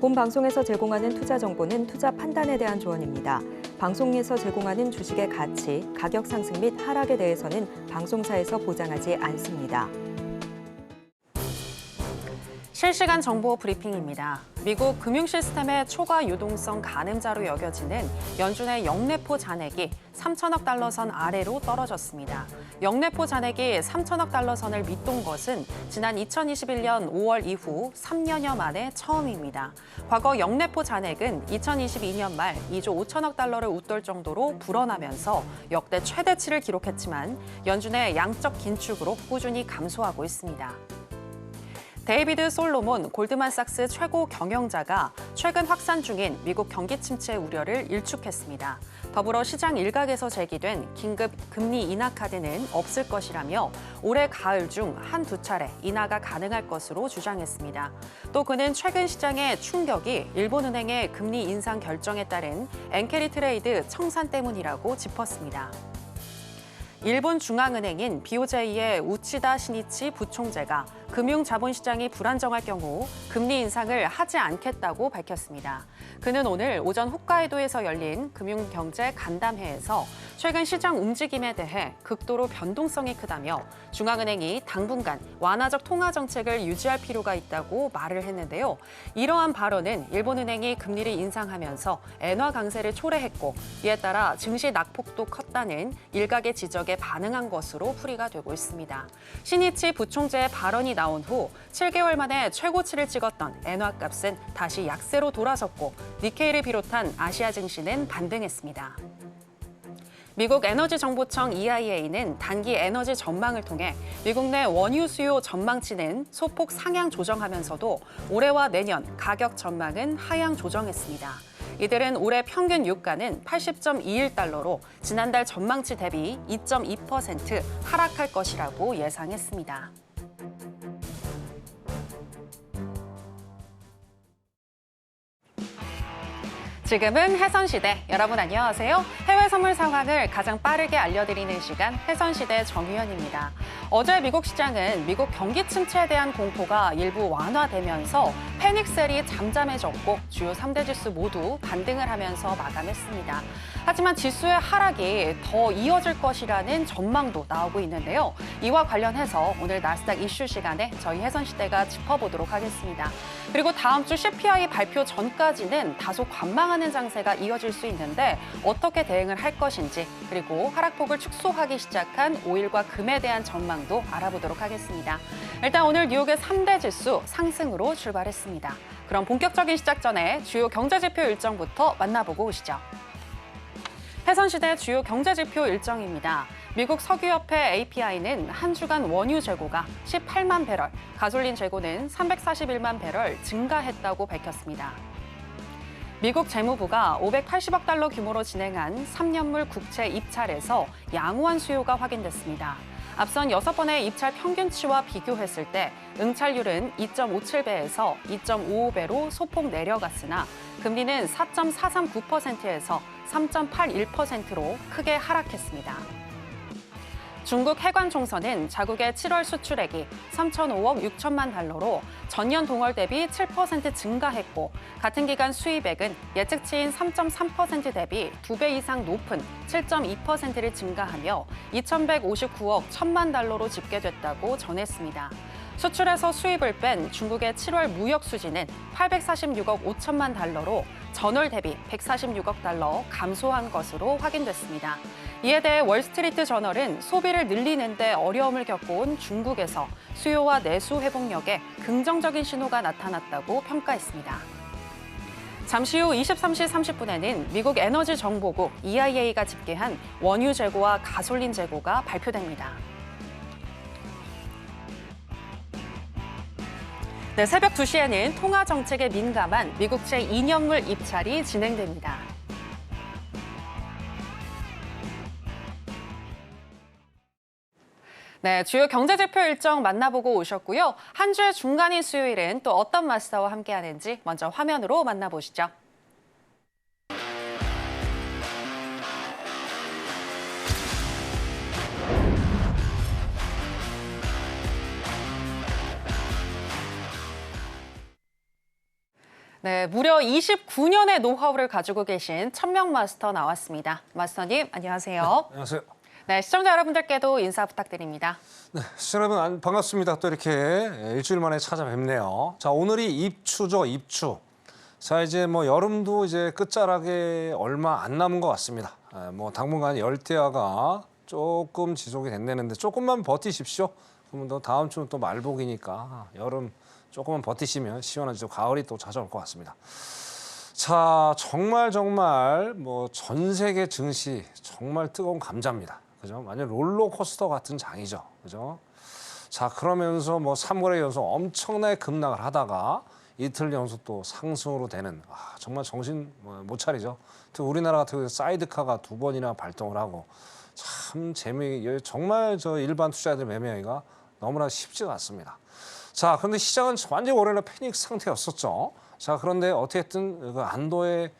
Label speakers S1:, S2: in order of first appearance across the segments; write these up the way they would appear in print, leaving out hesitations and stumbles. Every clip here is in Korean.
S1: 본 방송에서 제공하는 투자 정보는 투자 판단에 대한 조언입니다. 방송에서 제공하는 주식의 가치, 가격 상승 및 하락에 대해서는 방송사에서 보장하지 않습니다.
S2: 실시간 정보 브리핑입니다. 미국 금융 시스템의 초과 유동성 가늠자로 여겨지는 연준의 영래포 잔액이 3천억 달러 선 아래로 떨어졌습니다. 영래포 잔액이 3천억 달러 선을 밑돈 것은 지난 2021년 5월 이후 3년여 만에 처음입니다. 과거 영래포 잔액은 2022년 말 2조 5천억 달러를 웃돌 정도로 불어나면서 역대 최대치를 기록했지만 연준의 양적 긴축으로 꾸준히 감소하고 있습니다. 데이비드 솔로몬 골드만삭스 최고 경영자가 최근 확산 중인 미국 경기 침체 우려를 일축했습니다. 더불어 시장 일각에서 제기된 긴급 금리 인하 카드는 없을 것이라며 올해 가을 중 한두 차례 인하가 가능할 것으로 주장했습니다. 또 그는 최근 시장의 충격이 일본은행의 금리 인상 결정에 따른 엔케리 트레이드 청산 때문이라고 짚었습니다. 일본 중앙은행인 BOJ의 우치다 시니치 부총재가 금융자본시장이 불안정할 경우 금리 인상을 하지 않겠다고 밝혔습니다. 그는 오늘 오전 홋카이도에서 열린 금융경제 간담회에서 최근 시장 움직임에 대해 극도로 변동성이 크다며 중앙은행이 당분간 완화적 통화 정책을 유지할 필요가 있다고 말을 했는데요. 이러한 발언은 일본은행이 금리를 인상하면서 엔화 강세를 초래했고 이에 따라 증시 낙폭도 컸다는 일각의 지적에 반응한 것으로 풀이가 되고 있습니다. 시니치 부총재의 발언이 나온 후 7개월 만에 최고치를 찍었던 엔화 값은 다시 약세로 돌아섰고 니케이를 비롯한 아시아 증시는 반등했습니다. 미국 에너지정보청 EIA는 단기 에너지 전망을 통해 미국 내 원유 수요 전망치는 소폭 상향 조정하면서도 올해와 내년 가격 전망은 하향 조정했습니다. 이들은 올해 평균 유가는 80.21달러로 지난달 전망치 대비 2.2% 하락할 것이라고 예상했습니다. 지금은 해선시대. 여러분 안녕하세요. 해외 선물 상황을 가장 빠르게 알려드리는 시간 해선시대 정유현입니다. 어제 미국 시장은 미국 경기 침체에 대한 공포가 일부 완화되면서 패닉셀이 잠잠해졌고 주요 3대 지수 모두 반등을 하면서 마감했습니다. 하지만 지수의 하락이 더 이어질 것이라는 전망도 나오고 있는데요. 이와 관련해서 오늘 나스닥 이슈 시간에 저희 해선시대가 짚어보도록 하겠습니다. 그리고 다음 주 CPI 발표 전까지는 다소 관망하는 장세가 이어질 수 있는데 어떻게 대응을 할 것인지 그리고 하락폭을 축소하기 시작한 오일과 금에 대한 전망도 알아보도록 하겠습니다. 일단 오늘 뉴욕의 3대 지수 상승으로 출발했습니다. 그럼 본격적인 시작 전에 주요 경제지표 일정부터 만나보고 오시죠. 해선시대 주요 경제지표 일정입니다. 미국 석유협회 API는 한 주간 원유 재고가 18만 배럴, 가솔린 재고는 341만 배럴 증가했다고 밝혔습니다. 미국 재무부가 580억 달러 규모로 진행한 3년물 국채 입찰에서 양호한 수요가 확인됐습니다. 앞선 6번의 입찰 평균치와 비교했을 때 응찰률은 2.57배에서 2.55배로 소폭 내려갔으나 금리는 4.439%에서 3.81%로 크게 하락했습니다. 중국 해관 총선은 자국의 7월 수출액이 3,005억 6천만 달러로 전년 동월 대비 7% 증가했고 같은 기간 수입액은 예측치인 3.3% 대비 2배 이상 높은 7.2%를 증가하며 2,159억 1천만 달러로 집계됐다고 전했습니다. 수출에서 수입을 뺀 중국의 7월 무역 수지는 846억 5천만 달러로 전월 대비 146억 달러 감소한 것으로 확인됐습니다. 이에 대해 월스트리트 저널은 소비를 늘리는 데 어려움을 겪어온 중국에서 수요와 내수 회복력에 긍정적인 신호가 나타났다고 평가했습니다. 잠시 후 23시 30분에는 미국 에너지 정보국 EIA가 집계한 원유 재고와 가솔린 재고가 발표됩니다. 네, 새벽 2시에는 통화 정책에 민감한 미국채 2년물 입찰이 진행됩니다. 네, 주요 경제지표 일정 만나보고 오셨고요. 한 주의 중간인 수요일은 또 어떤 마스터와 함께하는지 먼저 화면으로 만나보시죠. 네, 무려 29년의 노하우를 가지고 계신 천명 마스터 나왔습니다. 마스터님, 안녕하세요.
S3: 안녕하세요.
S2: 네, 시청자 여러분들께도 인사 부탁드립니다.
S3: 네, 시청자 여러분 반갑습니다. 또 이렇게 일주일 만에 찾아뵙네요. 자, 오늘이 입추죠, 입추. 자, 이제 뭐 여름도 이제 끝자락에 얼마 안 남은 것 같습니다. 뭐 당분간 열대야가 조금 지속이 된다는데 조금만 버티십시오. 그러면 또 다음 주는 또 말복이니까 여름 조금만 버티시면 시원하죠. 가을이 또 찾아올 것 같습니다. 자, 정말 뭐 전 세계 증시 정말 뜨거운 감자입니다. 그죠? 완전 롤러코스터 같은 장이죠. 그죠? 자, 그러면서 뭐 3거래 연속 엄청나게 급락을 하다가 이틀 연속 또 상승으로 되는 정말 정신 못 차리죠. 특히 우리나라 같은 경우 사이드카가 2번이나 발동을 하고 참 정말 저 일반 투자자들 매매하기가 너무나 쉽지가 않습니다. 자, 그런데 시장은 완전히 월요일에 패닉 상태였었죠. 자, 그런데 어떻게든 그 안도를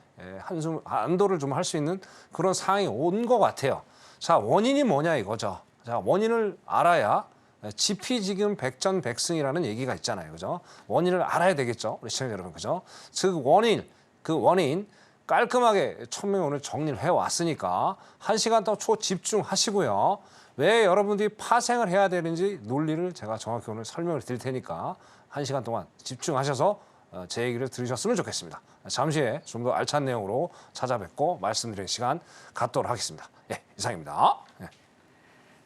S3: 좀 할 수 있는 그런 상황이 온 것 같아요. 자, 원인이 뭐냐 이거죠. 자, 원인을 알아야 지피지기는 백전백승이라는 얘기가 있잖아요. 그죠? 원인을 알아야 되겠죠. 우리 시청자 여러분. 그죠? 그 원인 깔끔하게 천명이 오늘 정리를 해왔으니까 1시간 동안 초집중하시고요. 왜 여러분들이 파생을 해야 되는지 논리를 제가 정확히 오늘 설명을 드릴 테니까 1시간 동안 집중하셔서 제 얘기를 들으셨으면 좋겠습니다. 잠시 후에 좀 더 알찬 내용으로 찾아뵙고 말씀드리는 시간 갖도록 하겠습니다. 예, 이상입니다. 예.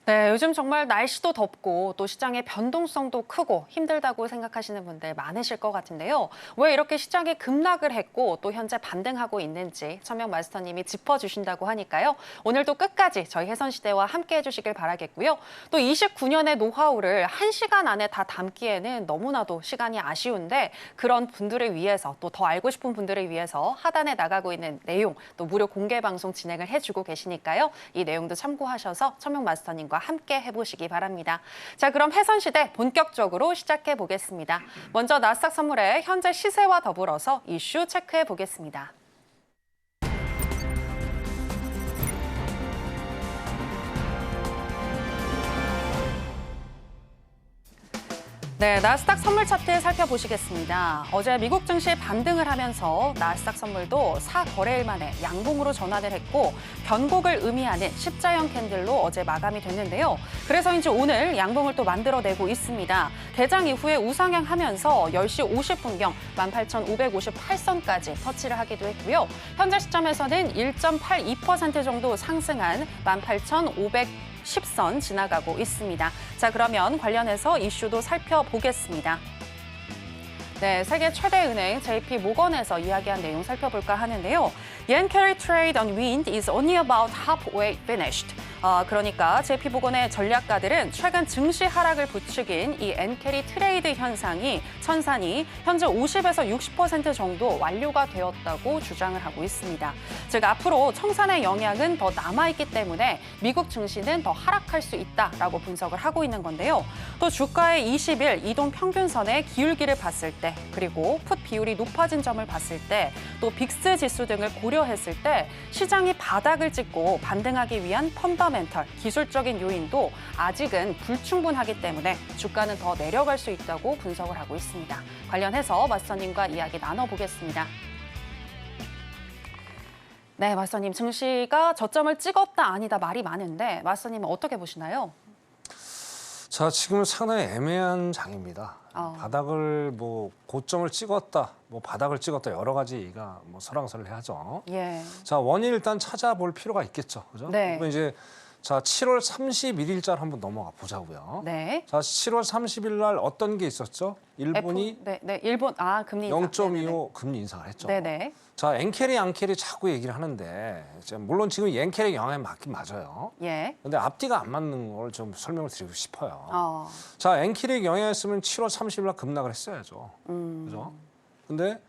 S2: 네, 요즘 정말 날씨도 덥고 또 시장의 변동성도 크고 힘들다고 생각하시는 분들 많으실 것 같은데요. 왜 이렇게 시장이 급락을 했고 또 현재 반등하고 있는지 천명 마스터님이 짚어주신다고 하니까요. 오늘도 끝까지 저희 해선시대와 함께 해주시길 바라겠고요. 또 29년의 노하우를 1시간 안에 다 담기에는 너무나도 시간이 아쉬운데 그런 분들을 위해서 또 더 알고 싶은 분들을 위해서 하단에 나가고 있는 내용 또 무료 공개 방송 진행을 해주고 계시니까요. 이 내용도 참고하셔서 천명 마스터님과 함께 해보시기 바랍니다. 자, 그럼 해선시대 본격적으로 시작해 보겠습니다. 먼저 나스닥 선물의 현재 시세와 더불어서 이슈 체크해 보겠습니다. 네, 나스닥 선물 차트 살펴보시겠습니다. 어제 미국 증시 반등을 하면서 나스닥 선물도 4거래일 만에 양봉으로 전환을 했고 변곡을 의미하는 십자형 캔들로 어제 마감이 됐는데요. 그래서인지 오늘 양봉을 또 만들어내고 있습니다. 개장 이후에 우상향하면서 10시 50분경 18,558선까지 터치를 하기도 했고요. 현재 시점에서는 1.82% 정도 상승한 18,510선 지나가고 있습니다. 자, 그러면 관련해서 이슈도 살펴보겠습니다. 네, 세계 최대 은행 JP 모건에서 이야기한 내용 살펴볼까 하는데요. Yen carry trade on wind is only about halfway finished. 그러니까 JP 모건의 전략가들은 최근 증시 하락을 부추긴 이 엔캐리 트레이드 현상이 천산이 현재 50에서 60% 정도 완료가 되었다고 주장을 하고 있습니다. 즉 앞으로 청산의 영향은 더 남아있기 때문에 미국 증시는 더 하락할 수 있다라고 분석을 하고 있는 건데요. 또 주가의 20일 이동 평균선의 기울기를 봤을 때 그리고 풋 비율이 높아진 점을 봤을 때 또 빅스 지수 등을 고려했을 때 시장이 바닥을 찍고 반등하기 위한 펀더멘털, 기술적인 요인도 아직은 불충분하기 때문에 주가는 더 내려갈 수 있다고 분석을 하고 있습니다. 관련해서 마스터님과 이야기 나눠보겠습니다. 네, 마스터님, 증시가 저점을 찍었다 아니다 말이 많은데 마스터님은 어떻게 보시나요?
S3: 자, 지금은 상당히 애매한 장입니다. 바닥을 고점을 찍었다, 바닥을 찍었다 여러 가지 얘기가 설왕설래하죠.
S2: 예.
S3: 자, 원인 일단 찾아볼 필요가 있겠죠. 그죠?
S2: 네.
S3: 그러면 이제 자, 7월 31일자로 한번 넘어가 보자고요.
S2: 네.
S3: 자, 7월 30일 날 어떤 게 있었죠? 일본이
S2: 일본 금리 인상.
S3: 0.25 금리 인상을 했죠.
S2: 네네.
S3: 자, 엔캐리, 양캐리 자꾸 얘기를 하는데 물론 지금 엔캐리 영향이 맞긴 맞아요.
S2: 예.
S3: 근데 앞뒤가 안 맞는 걸 좀 설명을 드리고 싶어요.
S2: 어.
S3: 자, 엔캐리 영향이었으면 7월 30일 날 급락을 했어야죠. 그죠? 근데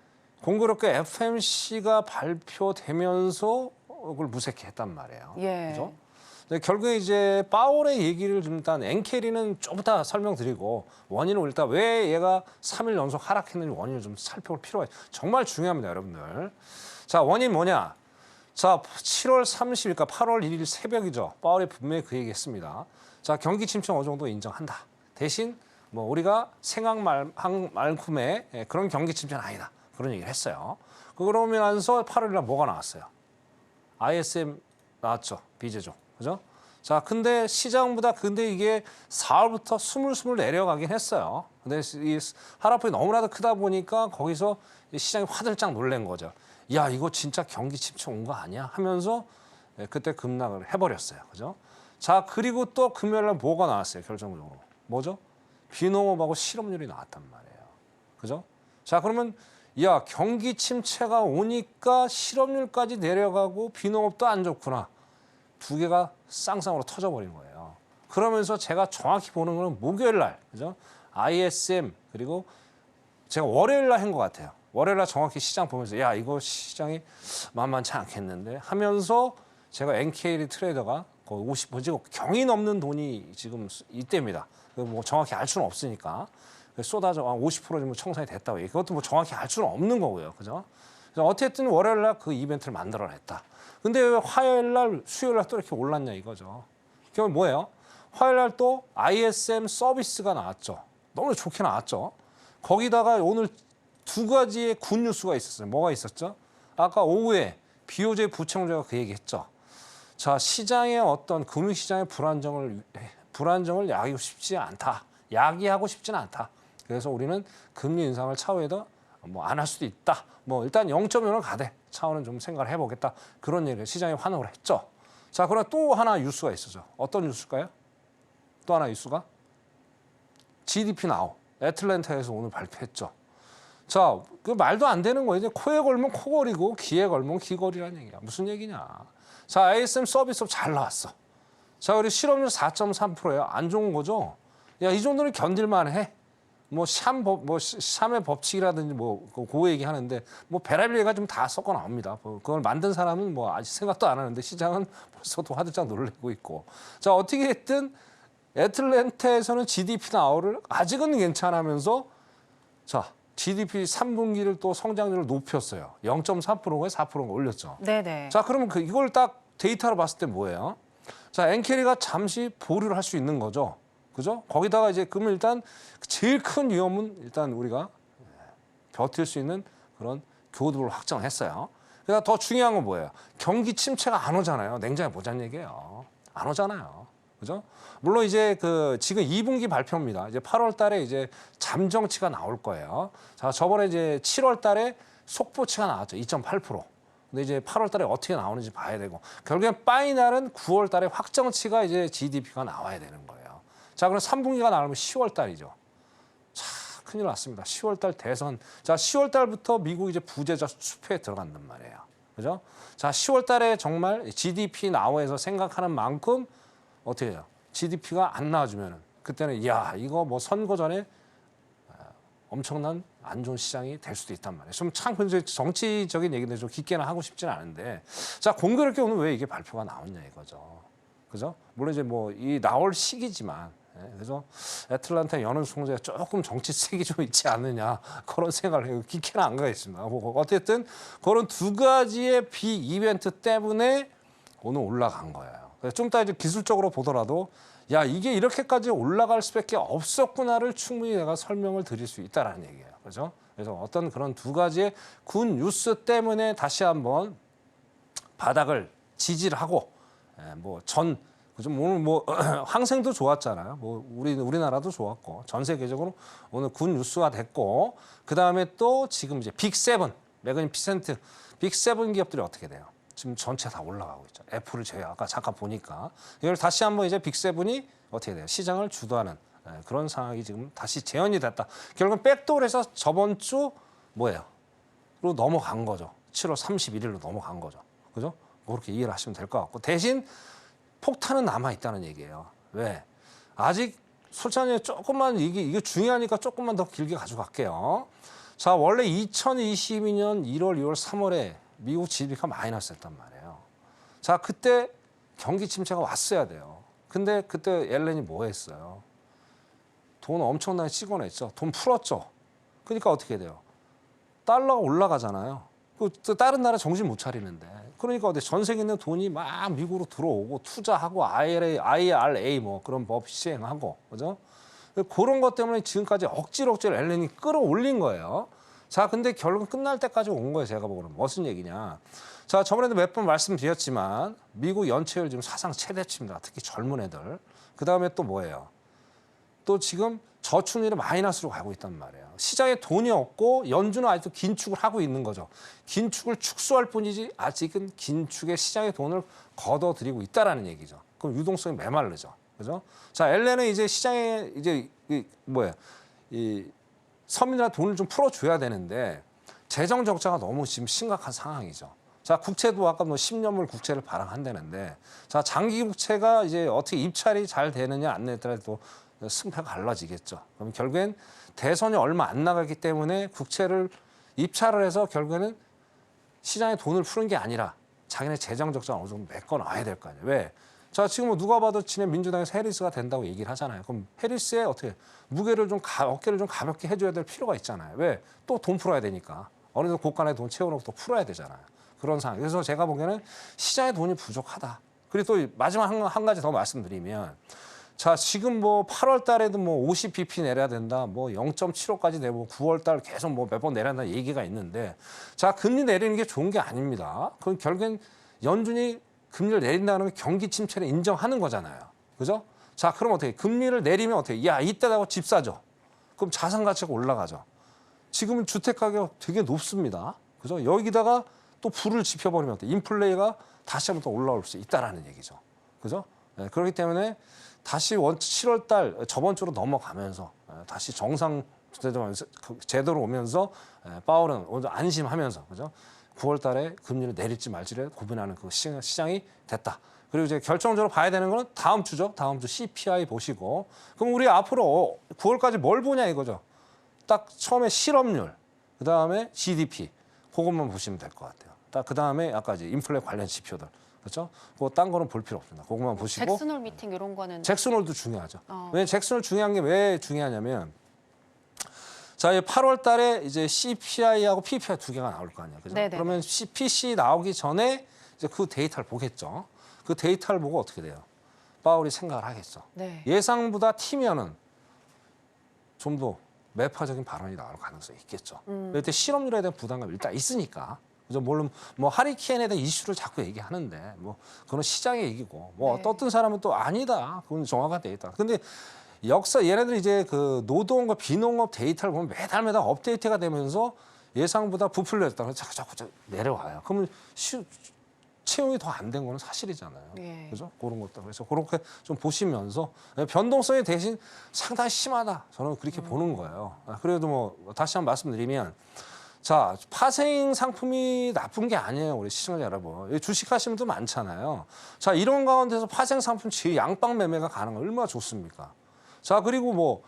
S3: 공교롭게 FMC가 발표되면서 그걸 무색했단 말이에요.
S2: 예.
S3: 그죠? 근데 결국에 이제 파월의 얘기를 좀 일단 엔캐리는 좀 이따 설명드리고 원인을 일단 왜 얘가 3일 연속 하락했는지 원인을 좀 살펴볼 필요가 정말 중요합니다, 여러분들. 자, 원인 뭐냐? 자, 7월 30일, 그러니까 8월 1일 새벽이죠. 파월이 분명히 그 얘기했습니다. 자, 경기 침체 어느 정도 인정한다. 대신 우리가 생각만큼의 그런 경기 침체는 아니다. 그런 얘기를 했어요. 그러면서 8월 날 뭐가 나왔어요? ISM 나왔죠. 비제조. 그죠? 자, 근데 시장보다 근데 이게 4월부터 스물스물 내려가긴 했어요. 근데 이 하락폭이 너무나도 크다 보니까 거기서 시장이 화들짝 놀란 거죠. 야, 이거 진짜 경기 침체 온 거 아니야? 하면서 그때 급락을 해버렸어요. 그죠? 자, 그리고 또 금요일 날 뭐가 나왔어요? 결정적으로. 뭐죠? 비농업하고 실업률이 나왔단 말이에요. 그죠? 자, 그러면 야, 경기 침체가 오니까 실업률까지 내려가고 비농업도 안 좋구나. 두 개가 쌍쌍으로 터져버린 거예요. 그러면서 제가 정확히 보는 거는 목요일 날, 그죠? ISM 그리고 제가 월요일 날 한 것 같아요. 월요일 날 정확히 시장 보면서 야, 이거 시장이 만만치 않겠는데 하면서 제가 NK리 트레이더가 거의 50%, 경이 넘는 돈이 지금 이때입니다. 뭐 정확히 알 수는 없으니까 쏟아져 50% 정도 청산이 됐다고 얘기. 그것도 뭐 정확히 알 수는 없는 거고요, 그죠? 그래서 어쨌든 월요일 날 그 이벤트를 만들어냈다. 근데 왜 화요일 날, 수요일 날 또 이렇게 올랐냐 이거죠. 그럼 뭐예요? 화요일 날 또 ISM 서비스가 나왔죠. 너무 좋게 나왔죠. 거기다가 오늘 두 가지의 굿 뉴스가 있었어요. 뭐가 있었죠? 아까 오후에 BOJ 부총재가 그 얘기했죠. 자, 시장의 어떤 금융시장의 불안정을 야기하고 싶지 않다. 야기하고 싶지는 않다. 그래서 우리는 금리 인상을 차후에도 뭐 안 할 수도 있다. 뭐 일단 0.5는 가되 차후는 좀 생각을 해보겠다. 그런 얘기를 시장에 환호를 했죠. 자, 그러나 또 하나 뉴스가 있었죠. 어떤 뉴스일까요? 또 하나 뉴스가 GDP 나우. 애틀랜타에서 오늘 발표했죠. 자, 그 말도 안 되는 거예요. 이제 코에 걸면 코걸이고 귀에 걸면 귀걸이라는 얘기야. 무슨 얘기냐. 자, ISM 서비스업 잘 나왔어. 자, 그리고 실업률 4.3%예요. 안 좋은 거죠. 야, 이 정도는 견딜만 해. 뭐 샴의 법칙이라든지 그 얘기 하는데 뭐 베라빌 얘가 좀 다 섞어 나옵니다. 그걸 만든 사람은 뭐 아직 생각도 안 하는데 시장은 벌써 또 화들짝 놀래고 있고. 자, 어떻게 됐든 애틀랜타에서는 GDP 나오를 아직은 괜찮으면서 자, GDP 3분기를 또 성장률을 높였어요. 0.4%가 4%가 올렸죠.
S2: 네네.
S3: 자, 그러면 이걸 딱 데이터로 봤을 때 뭐예요? 자, 엔캐리가 잠시 보류를 할 수 있는 거죠. 그죠? 거기다가 이제 그러면 일단 제일 큰 위험은 일단 우리가 버틸 수 있는 그런 교두를 확정했어요. 그러니까 더 중요한 건 뭐예요? 경기 침체가 안 오잖아요. 냉정히 보자는 얘기예요. 안 오잖아요. 그죠? 물론 이제 지금 2분기 발표입니다. 이제 8월 달에 이제 잠정치가 나올 거예요. 자, 저번에 이제 7월 달에 속보치가 나왔죠. 2.8%. 근데 이제 8월 달에 어떻게 나오는지 봐야 되고 결국엔 파이널은 9월 달에 확정치가 이제 GDP가 나와야 되는 거예요. 자, 그럼 3분기가 나오면 10월 달이죠. 자, 큰일 났습니다. 10월 달 대선. 자, 10월 달부터 미국 이제 부재자 수표에 들어간단 말이에요. 그죠? 자, 10월 달에 정말 GDP 나오에서 생각하는 만큼 어떻게 해요? GDP가 안 나와주면은 그때는 야, 이거 뭐 선거 전에 엄청난 안 좋은 시장이 될 수도 있단 말이에요. 좀 참 정치적인 얘기인데 좀 깊게는 하고 싶지는 않은데 자, 공교롭게 오늘 왜 이게 발표가 나왔냐 이거죠. 그죠? 물론 이제 뭐 이 나올 시기지만 그래서 애틀랜타 여는 총재가 조금 정치색이 좀 있지 않느냐 그런 생각을 해요. 깊게는 안 가겠습니다. 뭐 어쨌든 그런 두 가지의 비이벤트 때문에 오늘 올라간 거예요. 좀 이따 이제 기술적으로 보더라도 야, 이게 이렇게까지 올라갈 수밖에 없었구나를 충분히 내가 설명을 드릴 수 있다라는 얘기예요. 그죠? 그래서 어떤 그런 두 가지의 군 뉴스 때문에 다시 한번 바닥을 지지를 하고 그죠? 오늘 뭐 항생도 좋았잖아요. 뭐 우리나라도 좋았고 전 세계적으로 오늘 군 뉴스가 됐고 그 다음에 또 지금 이제 빅7 매그니피센트 빅7 기업들이 어떻게 돼요? 지금 전체 다 올라가고 있죠. 애플을 제외 아까 잠깐 보니까 이걸 다시 한번 이제 빅7이 어떻게 돼요? 시장을 주도하는 그런 상황이 지금 다시 재현이 됐다. 결국은 백도어에서 저번 주 뭐예요? 로 넘어간 거죠. 7월 31일로 넘어간 거죠. 그죠? 그렇게 이해를 하시면 될 것 같고 대신 폭탄은 남아 있다는 얘기예요. 왜? 아직 솔직히 조금만 이게 중요하니까 조금만 더 길게 가져갈게요. 자, 원래 2022년 1월, 2월, 3월에 미국 GDP가 마이너스였단 말이에요. 자, 그때 경기 침체가 왔어야 돼요. 근데 그때 옐렌이 뭐 했어요? 돈 엄청나게 찍어냈죠. 돈 풀었죠. 그러니까 어떻게 돼요? 달러가 올라가잖아요. 또 다른 나라 정신 못 차리는데. 그러니까 전 세계에 있는 돈이 막 미국으로 들어오고 투자하고 IRA 뭐 그런 법 시행하고 그죠? 그런 것 때문에 지금까지 억지로 옐렌이 끌어올린 거예요. 자, 근데 결국 끝날 때까지 온 거예요. 제가 보기로는. 무슨 얘기냐. 자, 저번에도 몇 번 말씀드렸지만 미국 연체율 지금 사상 최대치입니다. 특히 젊은 애들. 그다음에 또 뭐예요? 또 지금 저축률이 마이너스로 가고 있단 말이에요. 시장에 돈이 없고 연준은 아직도 긴축을 하고 있는 거죠. 긴축을 축소할 뿐이지 아직은 긴축에 시장에 돈을 걷어들이고 있다라는 얘기죠. 그럼 유동성이 메말르죠. 그죠? 자, 엘렌은 이제 시장에 이제 이 서민들한테 돈을 좀 풀어줘야 되는데 재정 적자가 너무 지금 심각한 상황이죠. 자, 국채도 아까 뭐 10년물 국채를 발행한다는데, 자, 장기 국채가 이제 어떻게 입찰이 잘 되느냐 안 되느냐에 또 승패가 갈라지겠죠. 그럼 결국엔 대선이 얼마 안 나가기 때문에 국채를 입찰을 해서 결국에는 시장에 돈을 푸는 게 아니라 자기네 재정 적자를 어느 정도 메꿔 놔야 될 거 아니에요. 왜? 자, 지금 뭐 누가 봐도 지금 민주당에서 해리스가 된다고 얘기를 하잖아요. 그럼 해리스의 어떻게 무게를 좀 어깨를 좀 가볍게 해줘야 될 필요가 있잖아요. 왜? 또 돈 풀어야 되니까. 어느 정도 고간에 돈 채워놓고 또 풀어야 되잖아요. 그런 상황. 그래서 제가 보기에는 시장에 돈이 부족하다. 그리고 또 마지막 한 가지 더 말씀드리면, 자, 지금 뭐 8월 달에도 뭐 50bp 내려야 된다. 뭐 0.75까지 내고 9월 달 계속 뭐 몇 번 내려야 된다 얘기가 있는데, 자, 금리 내리는 게 좋은 게 아닙니다. 그럼 결국엔 연준이 금리를 내린다는 건 경기 침체를 인정하는 거잖아요. 그죠? 자, 그럼 어떻게? 금리를 내리면 어떻게? 야, 이때다가 집 사죠. 그럼 자산 가치가 올라가죠. 지금은 주택 가격 되게 높습니다. 그죠? 여기다가 또 불을 지펴버리면 어때? 인플레이가 다시 한번 또 올라올 수 있다라는 얘기죠. 그죠? 네, 그렇기 때문에 다시 7월 달 저번 주로 넘어가면서 다시 정상 제대로 오면서 파월은 오늘 안심하면서, 그죠? 9월 달에 금리를 내릴지 말지를 고민하는 그 시장이 됐다. 그리고 이제 결정적으로 봐야 되는 거는 다음 주죠. 다음 주 CPI 보시고. 그럼 우리 앞으로 9월까지 뭘 보냐 이거죠. 딱 처음에 실업률, 그다음에 GDP. 그것만 보시면 될 것 같아요. 딱 그다음에 아까 이제 인플레 관련 지표들. 그렇죠? 뭐 딴 거는 볼 필요 없습니다. 그것만 보시고.
S2: 잭슨홀 미팅 이런 거는
S3: 잭슨홀도 중요하죠. 왜 잭슨홀 중요한 게 왜 중요하냐면, 자, 8월 달에 이제 CPI하고 PPI 두 개가 나올 거 아니에요. 그죠?
S2: 네네.
S3: 그러면 PC 나오기 전에 이제 그 데이터를 보겠죠. 그 데이터를 보고 어떻게 돼요? 파월이 생각을 하겠죠.
S2: 네.
S3: 예상보다 튀면은 좀 더 매파적인 발언이 나올 가능성이 있겠죠. 그때 실업률에 대한 부담감이 일단 있으니까. 그죠? 물론 뭐 하리케인에 대한 이슈를 자꾸 얘기하는데 뭐 그건 시장의 얘기고, 뭐
S2: 네.
S3: 어떤 사람은 또 아니다. 그건 정확한 데이터. 근데 역사 얘네들 이제 그 노동과 비농업 데이터를 보면 매달 업데이트가 되면서 예상보다 부풀렸다. 그래서 자꾸 내려와요. 그러면 채용이 더 안 된 거는 사실이잖아요.
S2: 예.
S3: 그죠? 그런 것들. 그래서 그렇게 좀 보시면서 변동성이 대신 상당히 심하다. 저는 그렇게 보는 거예요. 그래도 뭐 다시 한번 말씀드리면, 자, 파생 상품이 나쁜 게 아니에요. 우리 시청자 여러분. 주식하시는 분도 많잖아요. 자, 이런 가운데서 파생 상품 양방 매매가 가능한 얼마나 좋습니까? 자, 그리고 뭐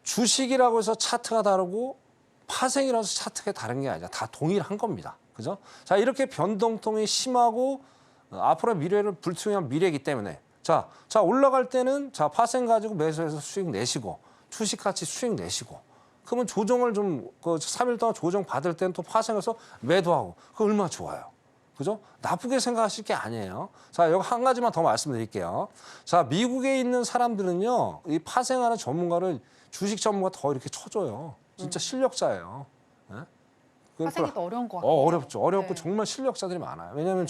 S3: 주식이라고 해서 차트가 다르고 파생이라고 해서 차트가 다른 게 아니라 다 동일한 겁니다. 그죠? 자, 이렇게 변동성이 심하고 앞으로 미래를 불투명한 미래이기 때문에, 자, 올라갈 때는 자, 파생 가지고 매수해서 수익 내시고, 주식같이 수익 내시고, 그러면 조정을 좀, 3일 동안 조정 받을 때는 또 파생해서 매도하고, 그거 얼마나 좋아요. 그죠? 나쁘게 생각하실 게 아니에요. 자, 여기 한 가지만 더 말씀드릴게요. 자, 미국에 있는 사람들은요, 이 파생하는 전문가를 주식 전문가 더 이렇게 쳐줘요. 진짜 실력자예요. 네?
S2: 파생이 더 어려운 것 같아요.
S3: 어렵죠. 어렵고
S2: 네.
S3: 정말 실력자들이 많아요. 왜냐하면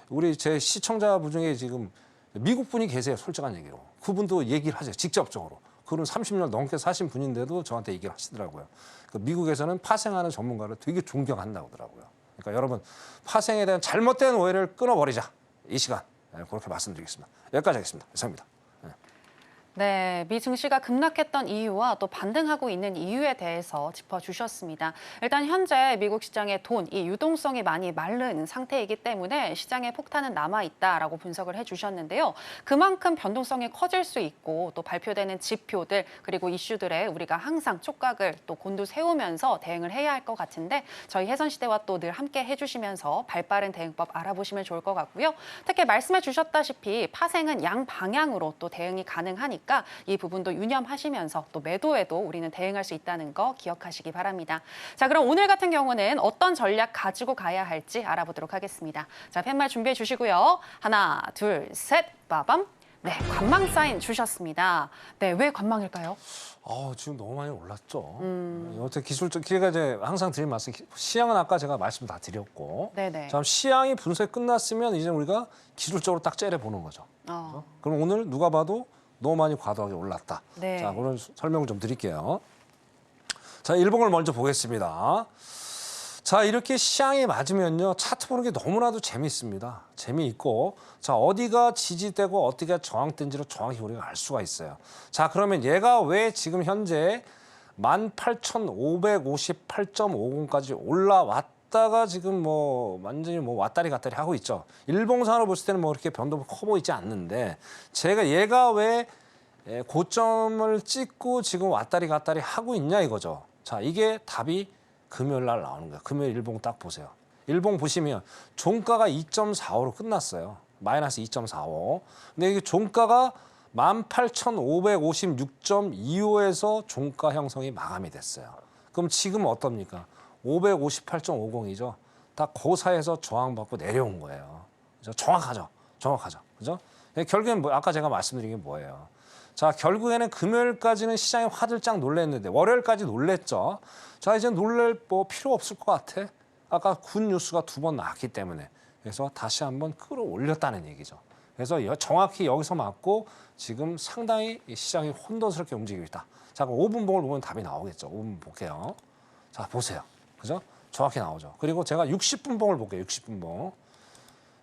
S3: 우리 제 시청자분 중에 지금 미국 분이 계세요. 솔직한 얘기로. 그분도 얘기를 하세요. 직접적으로. 그분 30년 넘게 사신 분인데도 저한테 얘기를 하시더라고요. 미국에서는 파생하는 전문가를 되게 존경한다고 하더라고요. 그러니까 여러분, 파생에 대한 잘못된 오해를 끊어버리자. 이 시간 그렇게 말씀드리겠습니다. 여기까지 하겠습니다. 이상입니다.
S2: 네, 미 증시가 급락했던 이유와 또 반등하고 있는 이유에 대해서 짚어주셨습니다. 일단 현재 미국 시장의 이 유동성이 많이 마른 상태이기 때문에 시장의 폭탄은 남아있다라고 분석을 해주셨는데요. 그만큼 변동성이 커질 수 있고 또 발표되는 지표들 그리고 이슈들에 우리가 항상 촉각을 또 곤두세우면서 대응을 해야 할 것 같은데 저희 해선시대와 또 늘 함께 해주시면서 발빠른 대응법 알아보시면 좋을 것 같고요. 특히 말씀해 주셨다시피 파생은 양방향으로 또 대응이 가능하니까 이 부분도 유념하시면서 또 매도에도 우리는 대응할 수 있다는 거 기억하시기 바랍니다. 자, 그럼 오늘 같은 경우는 어떤 전략 가지고 가야 할지 알아보도록 하겠습니다. 자, 팻말 준비해 주시고요. 하나, 둘, 셋, 빠밤. 네, 관망 사인 주셨습니다. 네, 왜 관망일까요?
S3: 지금 너무 많이 올랐죠. 어떻게 기술적 기회가 이제 항상 드린 말씀, 시향은 아까 제가 말씀 다 드렸고,
S2: 네네.
S3: 자, 시향이 분석이 끝났으면 이제 우리가 기술적으로 딱 째려 보는 거죠. 그럼 오늘 누가 봐도 너무 많이 과도하게 올랐다.
S2: 네.
S3: 자, 그런 설명을 좀 드릴게요. 자, 일봉을 먼저 보겠습니다. 자, 이렇게 시향이 맞으면요, 차트 보는 게 너무나도 재미있습니다. 재미있고, 자, 어디가 지지되고 어디가 저항된지를 정확히 우리가 알 수가 있어요. 자, 그러면 얘가 왜 지금 현재 18,558.50까지 올라왔다가 지금 뭐 완전히 뭐 왔다리 갔다리 하고 있죠. 일봉상으로 볼 때는 뭐 이렇게 변동이 커 보이지 않는데, 얘가 왜 고점을 찍고 지금 왔다리 갔다리 하고 있냐 이거죠. 자, 이게 답이 금요일 날 나오는 거예요. 금요일 일봉 딱 보세요. 일봉 보시면 종가가 2.45로 끝났어요. 마이너스 2.45. 근데 이게 종가가 18,556.25에서 종가 형성이 마감이 됐어요. 그럼 지금 어떻습니까? 558.50이죠. 다 고사에서 저항받고 내려온 거예요. 그죠? 정확하죠. 그죠? 결국엔 뭐 아까 제가 말씀드린 게 뭐예요? 자, 결국에는 금요일까지는 시장이 화들짝 놀랐는데 월요일까지 놀랬죠. 자, 이제 놀랄 뭐 필요 없을 것 같아. 아까 굿 뉴스가 2번 나왔기 때문에. 그래서 다시 한번 끌어올렸다는 얘기죠. 그래서 정확히 여기서 맞고 지금 상당히 시장이 혼돈스럽게 움직이고 있다. 자, 그럼 5분봉을 보면 답이 나오겠죠. 5분 볼게요. 자, 보세요. 그죠? 정확히 나오죠. 그리고 제가 60분봉을 볼게요. 60분봉.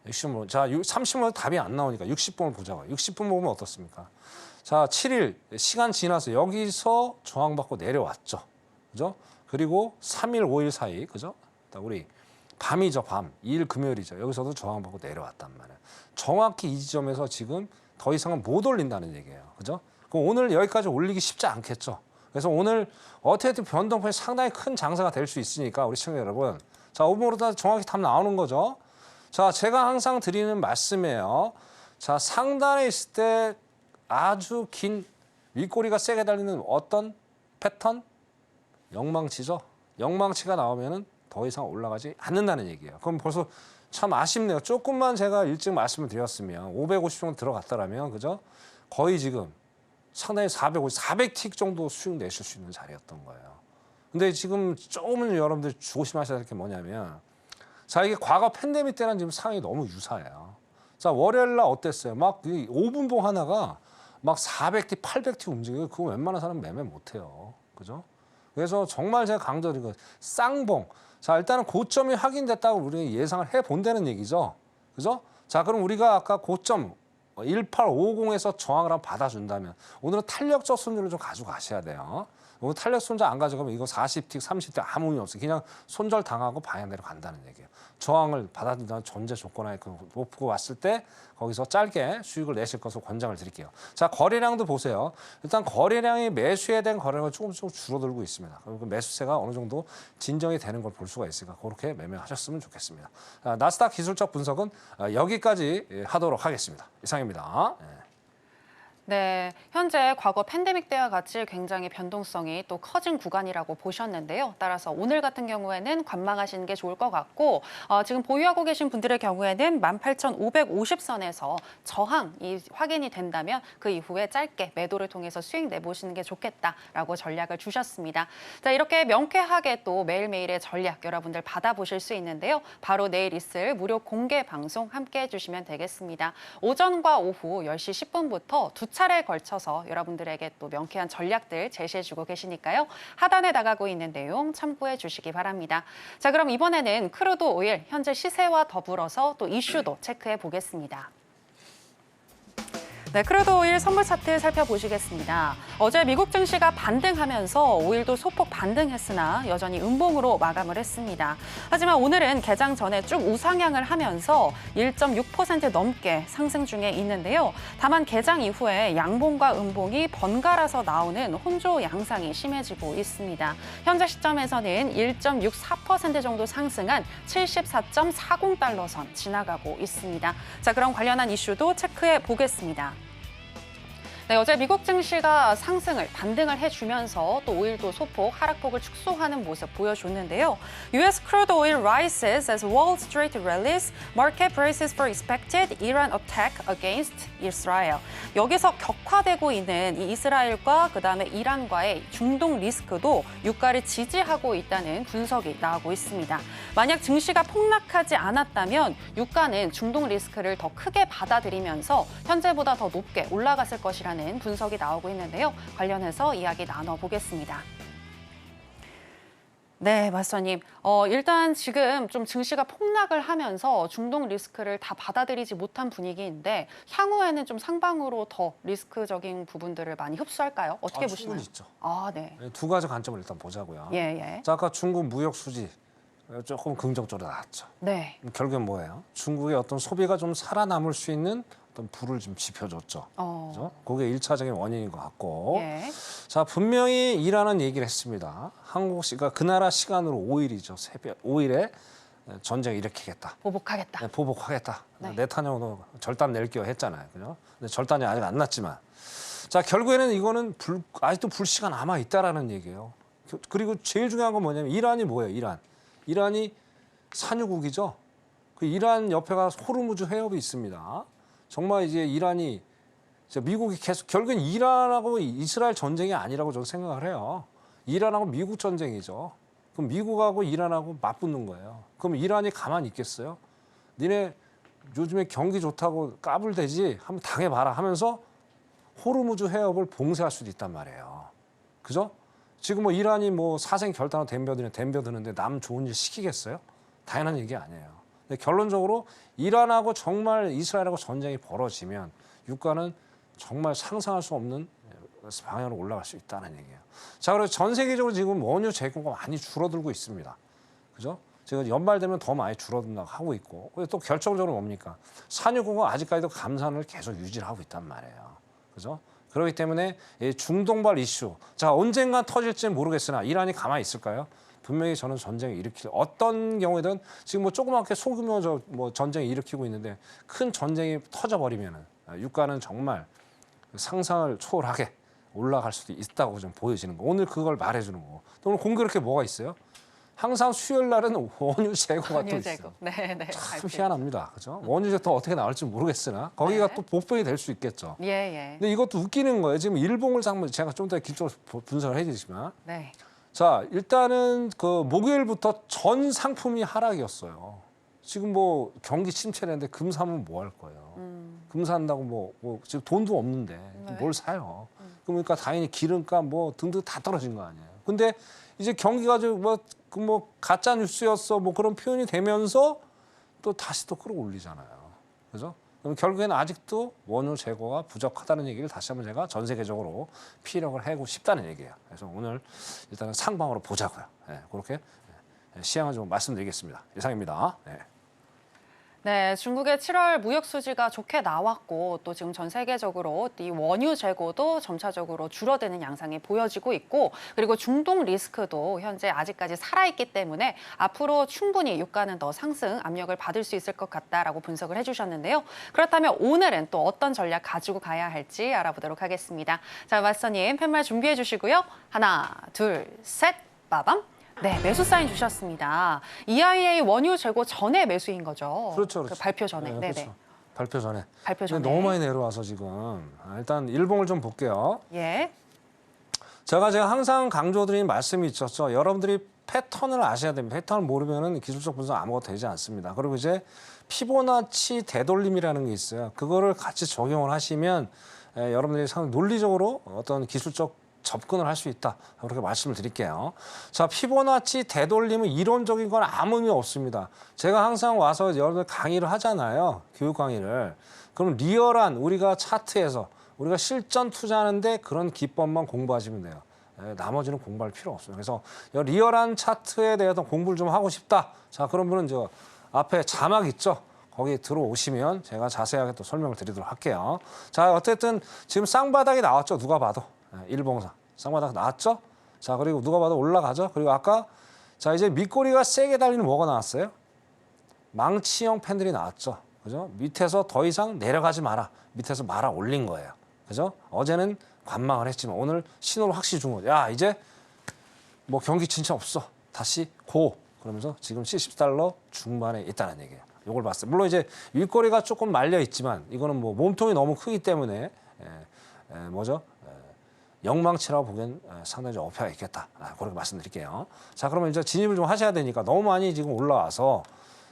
S3: 60분. 자, 30분은 답이 안 나오니까 60분을 보자고요. 60분 보면 어떻습니까? 자, 7일 시간 지나서 여기서 저항받고 내려왔죠. 그죠? 그리고 3일, 5일 사이, 그죠? 우리 밤이죠, 밤. 2일 금요일이죠. 여기서도 저항받고 내려왔단 말이에요. 정확히 이 지점에서 지금 더 이상은 못 올린다는 얘기예요. 그죠? 그럼 오늘 여기까지 올리기 쉽지 않겠죠. 그래서 오늘 어떻게든 변동폭이 상당히 큰 장사가 될 수 있으니까 우리 시청자 여러분. 자, 5분으로 다 정확히 답 나오는 거죠. 자, 제가 항상 드리는 말씀이에요. 자, 상단에 있을 때 아주 긴 윗꼬리가 세게 달리는 어떤 패턴? 영망치죠. 영망치가 나오면은 더 이상 올라가지 않는다는 얘기예요. 그럼 벌써 참 아쉽네요. 조금만 제가 일찍 말씀을 드렸으면 550 정도 들어갔다라면, 그죠? 거의 지금 상당히 400틱 정도 수익 내실 수 있는 자리였던 거예요. 근데 지금 조금은 여러분들 조심하셔야 될 게 뭐냐면, 자, 이게 과거 팬데믹 때랑 지금 상황이 너무 유사해요. 자, 월요일 날 어땠어요? 막 5분봉 하나가 막 400티, 800티 움직여요. 그거 웬만한 사람은 매매 못해요. 그죠? 그래서 정말 제가 강조드린 거 쌍봉. 자, 일단은 고점이 확인됐다고 우리가 예상을 해본다는 얘기죠. 그죠? 자, 그럼 우리가 아까 고점 1850에서 저항을 한번 받아준다면 오늘은 탄력적 손절을 좀 가져가셔야 돼요. 오늘 탄력 손절 안 가져가면 이거 40틱, 30틱 아무 의미 없어요. 그냥 손절 당하고 방향대로 간다는 얘기예요. 저항을 받아준다는 전제 조건하에 놓고 왔을 때 거기서 짧게 수익을 내실 것으로 권장을 드릴게요. 자, 거래량도 보세요. 일단 거래량이 매수에 대한 거래량이 조금씩 줄어들고 있습니다. 그리고 매수세가 어느 정도 진정이 되는 걸 볼 수가 있으니까 그렇게 매매하셨으면 좋겠습니다. 자, 나스닥 기술적 분석은 여기까지 하도록 하겠습니다. 이상입니다.
S2: 네, 현재 과거 팬데믹 때와 같이 굉장히 변동성이 또 커진 구간이라고 보셨는데요. 따라서 오늘 같은 경우에는 관망하시는 게 좋을 것 같고 지금 보유하고 계신 분들의 경우에는 18,550선에서 저항이 확인이 된다면 그 이후에 짧게 매도를 통해서 수익 내보시는 게 좋겠다라고 전략을 주셨습니다. 자, 이렇게 명쾌하게 또 매일매일의 전략 여러분들 받아보실 수 있는데요. 바로 내일 있을 무료 공개 방송 함께 해주시면 되겠습니다. 오전과 오후 10시 10분부터 두 차례에 걸쳐서 여러분들에게 또 명쾌한 전략들 제시해주고 계시니까요. 하단에 나가고 있는 내용 참고해 주시기 바랍니다. 자, 그럼 이번에는 크루드 오일 현재 시세와 더불어서 또 이슈도 체크해 보겠습니다. 네, 크루드 오일 선물 차트 살펴보시겠습니다. 어제 미국 증시가 반등하면서 오일도 소폭 반등했으나 여전히 음봉으로 마감을 했습니다. 하지만 오늘은 개장 전에 쭉 우상향을 하면서 1.6% 넘게 상승 중에 있는데요. 다만 개장 이후에 양봉과 음봉이 번갈아서 나오는 혼조 양상이 심해지고 있습니다. 현재 시점에서는 1.64% 정도 상승한 74.40달러 선 지나가고 있습니다. 자, 그럼 관련한 이슈도 체크해 보겠습니다. 네, 어제 미국 증시가 상승을 반등을 해주면서 또 오일도 소폭 하락폭을 축소하는 모습 보여줬는데요. U.S. crude oil rises as Wall Street rallies, market braces for expected Iran attack against Israel. 여기서 격화되고 있는 이 이스라엘과 그다음에 이란과의 중동 리스크도 유가를 지지하고 있다는 분석이 나오고 있습니다. 만약 증시가 폭락하지 않았다면 유가는 중동 리스크를 더 크게 받아들이면서 현재보다 더 높게 올라갔을 것이라는 분석이 나오고 있는데요. 관련해서 이야기 나눠보겠습니다. 네, 마스터님. 일단 지금 좀 증시가 폭락을 하면서 중동 리스크를 다 받아들이지 못한 분위기인데 향후에는 좀 상방으로 더 리스크적인 부분들을 많이 흡수할까요? 어떻게 보시나요?
S3: 충분히 있죠.
S2: 아, 네.
S3: 두 가지 관점을 일단 보자고요.
S2: 예, 예.
S3: 자, 아까 중국 무역 수지 조금 긍정적으로 나왔죠.
S2: 네.
S3: 결국엔 뭐예요? 중국의 어떤 소비가 좀 살아남을 수 있는 어떤 불을 좀 지펴줬죠. 그죠? 그게 1차적인 원인인 것 같고.
S2: 예.
S3: 자, 분명히 이라는 얘기를 했습니다. 한국 시가 그 나라 시간으로 5일이죠. 새벽 5일에 전쟁을 일으키겠다.
S2: 보복하겠다.
S3: 네, 보복하겠다.
S2: 네.
S3: 네타냐후도 절단 낼게요 했잖아요. 그죠? 근데 절단이 아직 안 났지만. 자, 결국에는 이거는 아직도 불씨가 남아 있다라는 얘기예요. 그리고 제일 중요한 건 뭐냐면 이란이 뭐예요? 이란이 산유국이죠. 그 이란 옆에가 호르무즈 해협이 있습니다. 정말 이제 이란이 미국이 계속 결국엔 이란하고 이스라엘 전쟁이 아니라고 저는 생각을 해요. 이란하고 미국 전쟁이죠. 그럼 미국하고 이란하고 맞붙는 거예요. 그럼 이란이 가만히 있겠어요? 니네 요즘에 경기 좋다고 까불대지 한번 당해봐라 하면서 호르무즈 해협을 봉쇄할 수도 있단 말이에요. 그죠? 지금 뭐 이란이 뭐 사생 결단으로 덤벼드는데 남 좋은 일 시키겠어요? 당연한 얘기 아니에요. 근데 결론적으로 이란하고 정말 이스라엘하고 전쟁이 벌어지면 유가는 정말 상상할 수 없는 방향으로 올라갈 수 있다는 얘기예요. 자, 그래서 전 세계적으로 지금 원유 재고가 많이 줄어들고 있습니다. 그죠? 지금 연말 되면 더 많이 줄어든다고 하고 있고, 또 결정적으로 뭡니까? 산유국은 아직까지도 감산을 계속 유지를 하고 있단 말이에요. 그죠? 그렇기 때문에 이 중동발 이슈, 자, 언젠간 터질지는 모르겠으나 이란이 가만히 있을까요? 분명히 저는 전쟁을 일으킬 어떤 경우에든 지금 뭐 조그맣게 소규모 전쟁을 일으키고 있는데 큰 전쟁이 터져버리면은 유가는 정말 상상을 초월하게 올라갈 수도 있다고 좀 보여지는 거. 오늘 그걸 말해주는 거고. 또 오늘 공교롭게 뭐가 있어요? 항상 수요일 날은 원유 재고가 또 있어요.
S2: 네, 네.
S3: 참 희한합니다. 그죠? 원유 재고 어떻게 나올지 모르겠으나 거기가
S2: 네.
S3: 또 복병이 될 수 있겠죠.
S2: 예, 예.
S3: 근데 이것도 웃기는 거예요. 지금 일봉을 잠깐 제가 좀 더 기초로 분석을 해주시면.
S2: 네.
S3: 자, 일단은 그 목요일부터 전 상품이 하락이었어요. 지금 뭐 경기 침체되는데 금 사면 뭐 할 거예요? 금 산다고 뭐 지금 돈도 없는데
S2: 네.
S3: 뭘 사요? 그러니까 당연히 기름값 뭐 등등 다 떨어진 거 아니에요. 근데 이제 경기가 뭐 가짜 뉴스였어 뭐 그런 표현이 되면서 또 다시 또 끌어올리잖아요. 그죠? 그럼 결국에는 아직도 원유 재고가 부족하다는 얘기를 다시 한번 제가 전 세계적으로 피력을 하고 싶다는 얘기예요. 그래서 오늘 일단은 상방으로 보자고요. 네, 그렇게 시향을 좀 말씀드리겠습니다. 이상입니다. 네.
S2: 네, 중국의 7월 무역 수지가 좋게 나왔고 또 지금 전 세계적으로 이 원유 재고도 점차적으로 줄어드는 양상이 보여지고 있고 그리고 중동 리스크도 현재 아직까지 살아있기 때문에 앞으로 충분히 유가는 더 상승 압력을 받을 수 있을 것 같다라고 분석을 해주셨는데요. 그렇다면 오늘은 또 어떤 전략 가지고 가야 할지 알아보도록 하겠습니다. 자, 마스터님 팻말 준비해 주시고요. 하나, 둘, 셋, 빠밤. 네, 매수 사인 주셨습니다. EIA 원유 재고 전에 매수인 거죠?
S3: 그렇죠.
S2: 그 발표 전에.
S3: 네,
S2: 네네.
S3: 그렇죠. 발표 전에.
S2: 발표 전에.
S3: 너무 많이 내려와서 지금 일단 일봉을 좀 볼게요.
S2: 예.
S3: 제가 항상 강조드린 말씀이 있었죠. 여러분들이 패턴을 아셔야 됩니다. 패턴을 모르면은 기술적 분석 아무것도 되지 않습니다. 그리고 이제 피보나치 되돌림이라는 게 있어요. 그거를 같이 적용을 하시면 여러분들이 상당히 논리적으로 어떤 기술적 접근을 할 수 있다. 그렇게 말씀을 드릴게요. 자, 피보나치 되돌림은 이론적인 건 아무 의미 없습니다. 제가 항상 와서 여러분들 강의를 하잖아요. 교육 강의를. 그럼 리얼한 우리가 차트에서 우리가 실전 투자하는데 그런 기법만 공부하시면 돼요. 나머지는 공부할 필요 없어요. 그래서 리얼한 차트에 대해서 공부를 좀 하고 싶다. 자, 그런 분은 저 앞에 자막 있죠? 거기 들어오시면 제가 자세하게 또 설명을 드리도록 할게요. 자, 어쨌든 지금 쌍바닥이 나왔죠. 누가 봐도. 일봉상. 쌍바닥 나왔죠? 자, 그리고 누가 봐도 올라가죠? 그리고 아까 자, 이제 밑꼬리가 세게 달리는 뭐가 나왔어요? 망치형 팬들이 나왔죠. 그죠? 밑에서 더 이상 내려가지 마라. 밑에서 말아 올린 거예요. 그죠? 어제는 관망을 했지만 오늘 신호를 확실히 준 거죠. 야, 이제 뭐 경기 진짜 없어. 다시 고. 그러면서 지금 70달러 중반에 있다는 얘기예요. 이걸 봤어요. 물론 이제 윗꼬리가 조금 말려 있지만 이거는 뭐 몸통이 너무 크기 때문에 영망치라고 보기엔 상당히 좀 어폐가 있겠다. 그렇게 말씀드릴게요. 자, 그러면 이제 진입을 좀 하셔야 되니까 너무 많이 지금 올라와서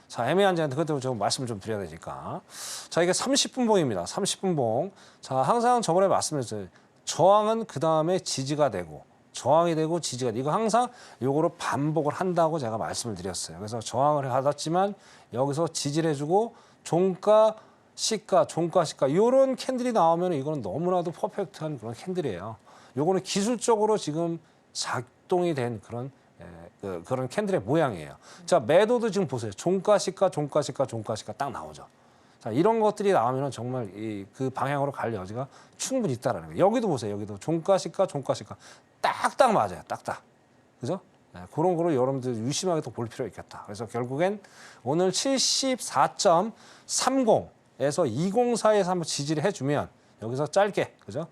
S3: 자, 애매한 자한테 그때도 좀 말씀을 좀 드려야 되니까. 자, 이게 30분 봉입니다. 30분 봉. 자, 항상 저번에 말씀드렸어요. 저항은 그 다음에 지지가 되고 저항이 되고 지지가 되고 이거 항상 요거를 반복을 한다고 제가 말씀을 드렸어요. 그래서 저항을 받았지만 여기서 지지를 해주고 종가, 시가, 종가, 시가 이런 캔들이 나오면 이거는 너무나도 퍼펙트한 그런 캔들이에요. 요거는 기술적으로 지금 작동이 된 그런 캔들의 모양이에요. 자, 매도도 지금 보세요. 종가, 시가, 종가, 시가, 종가, 시가 딱 나오죠. 자, 이런 것들이 나오면 정말 그 방향으로 갈 여지가 충분히 있다라는 거예요. 여기도 보세요. 여기도 종가, 시가, 종가, 시가 딱딱 맞아요. 딱딱. 그죠? 네, 그런 거로 여러분들 유심하게 또 볼 필요가 있겠다. 그래서 결국엔 오늘 74.30에서 20 사이에서 한번 지지를 해주면 여기서 짧게, 그죠?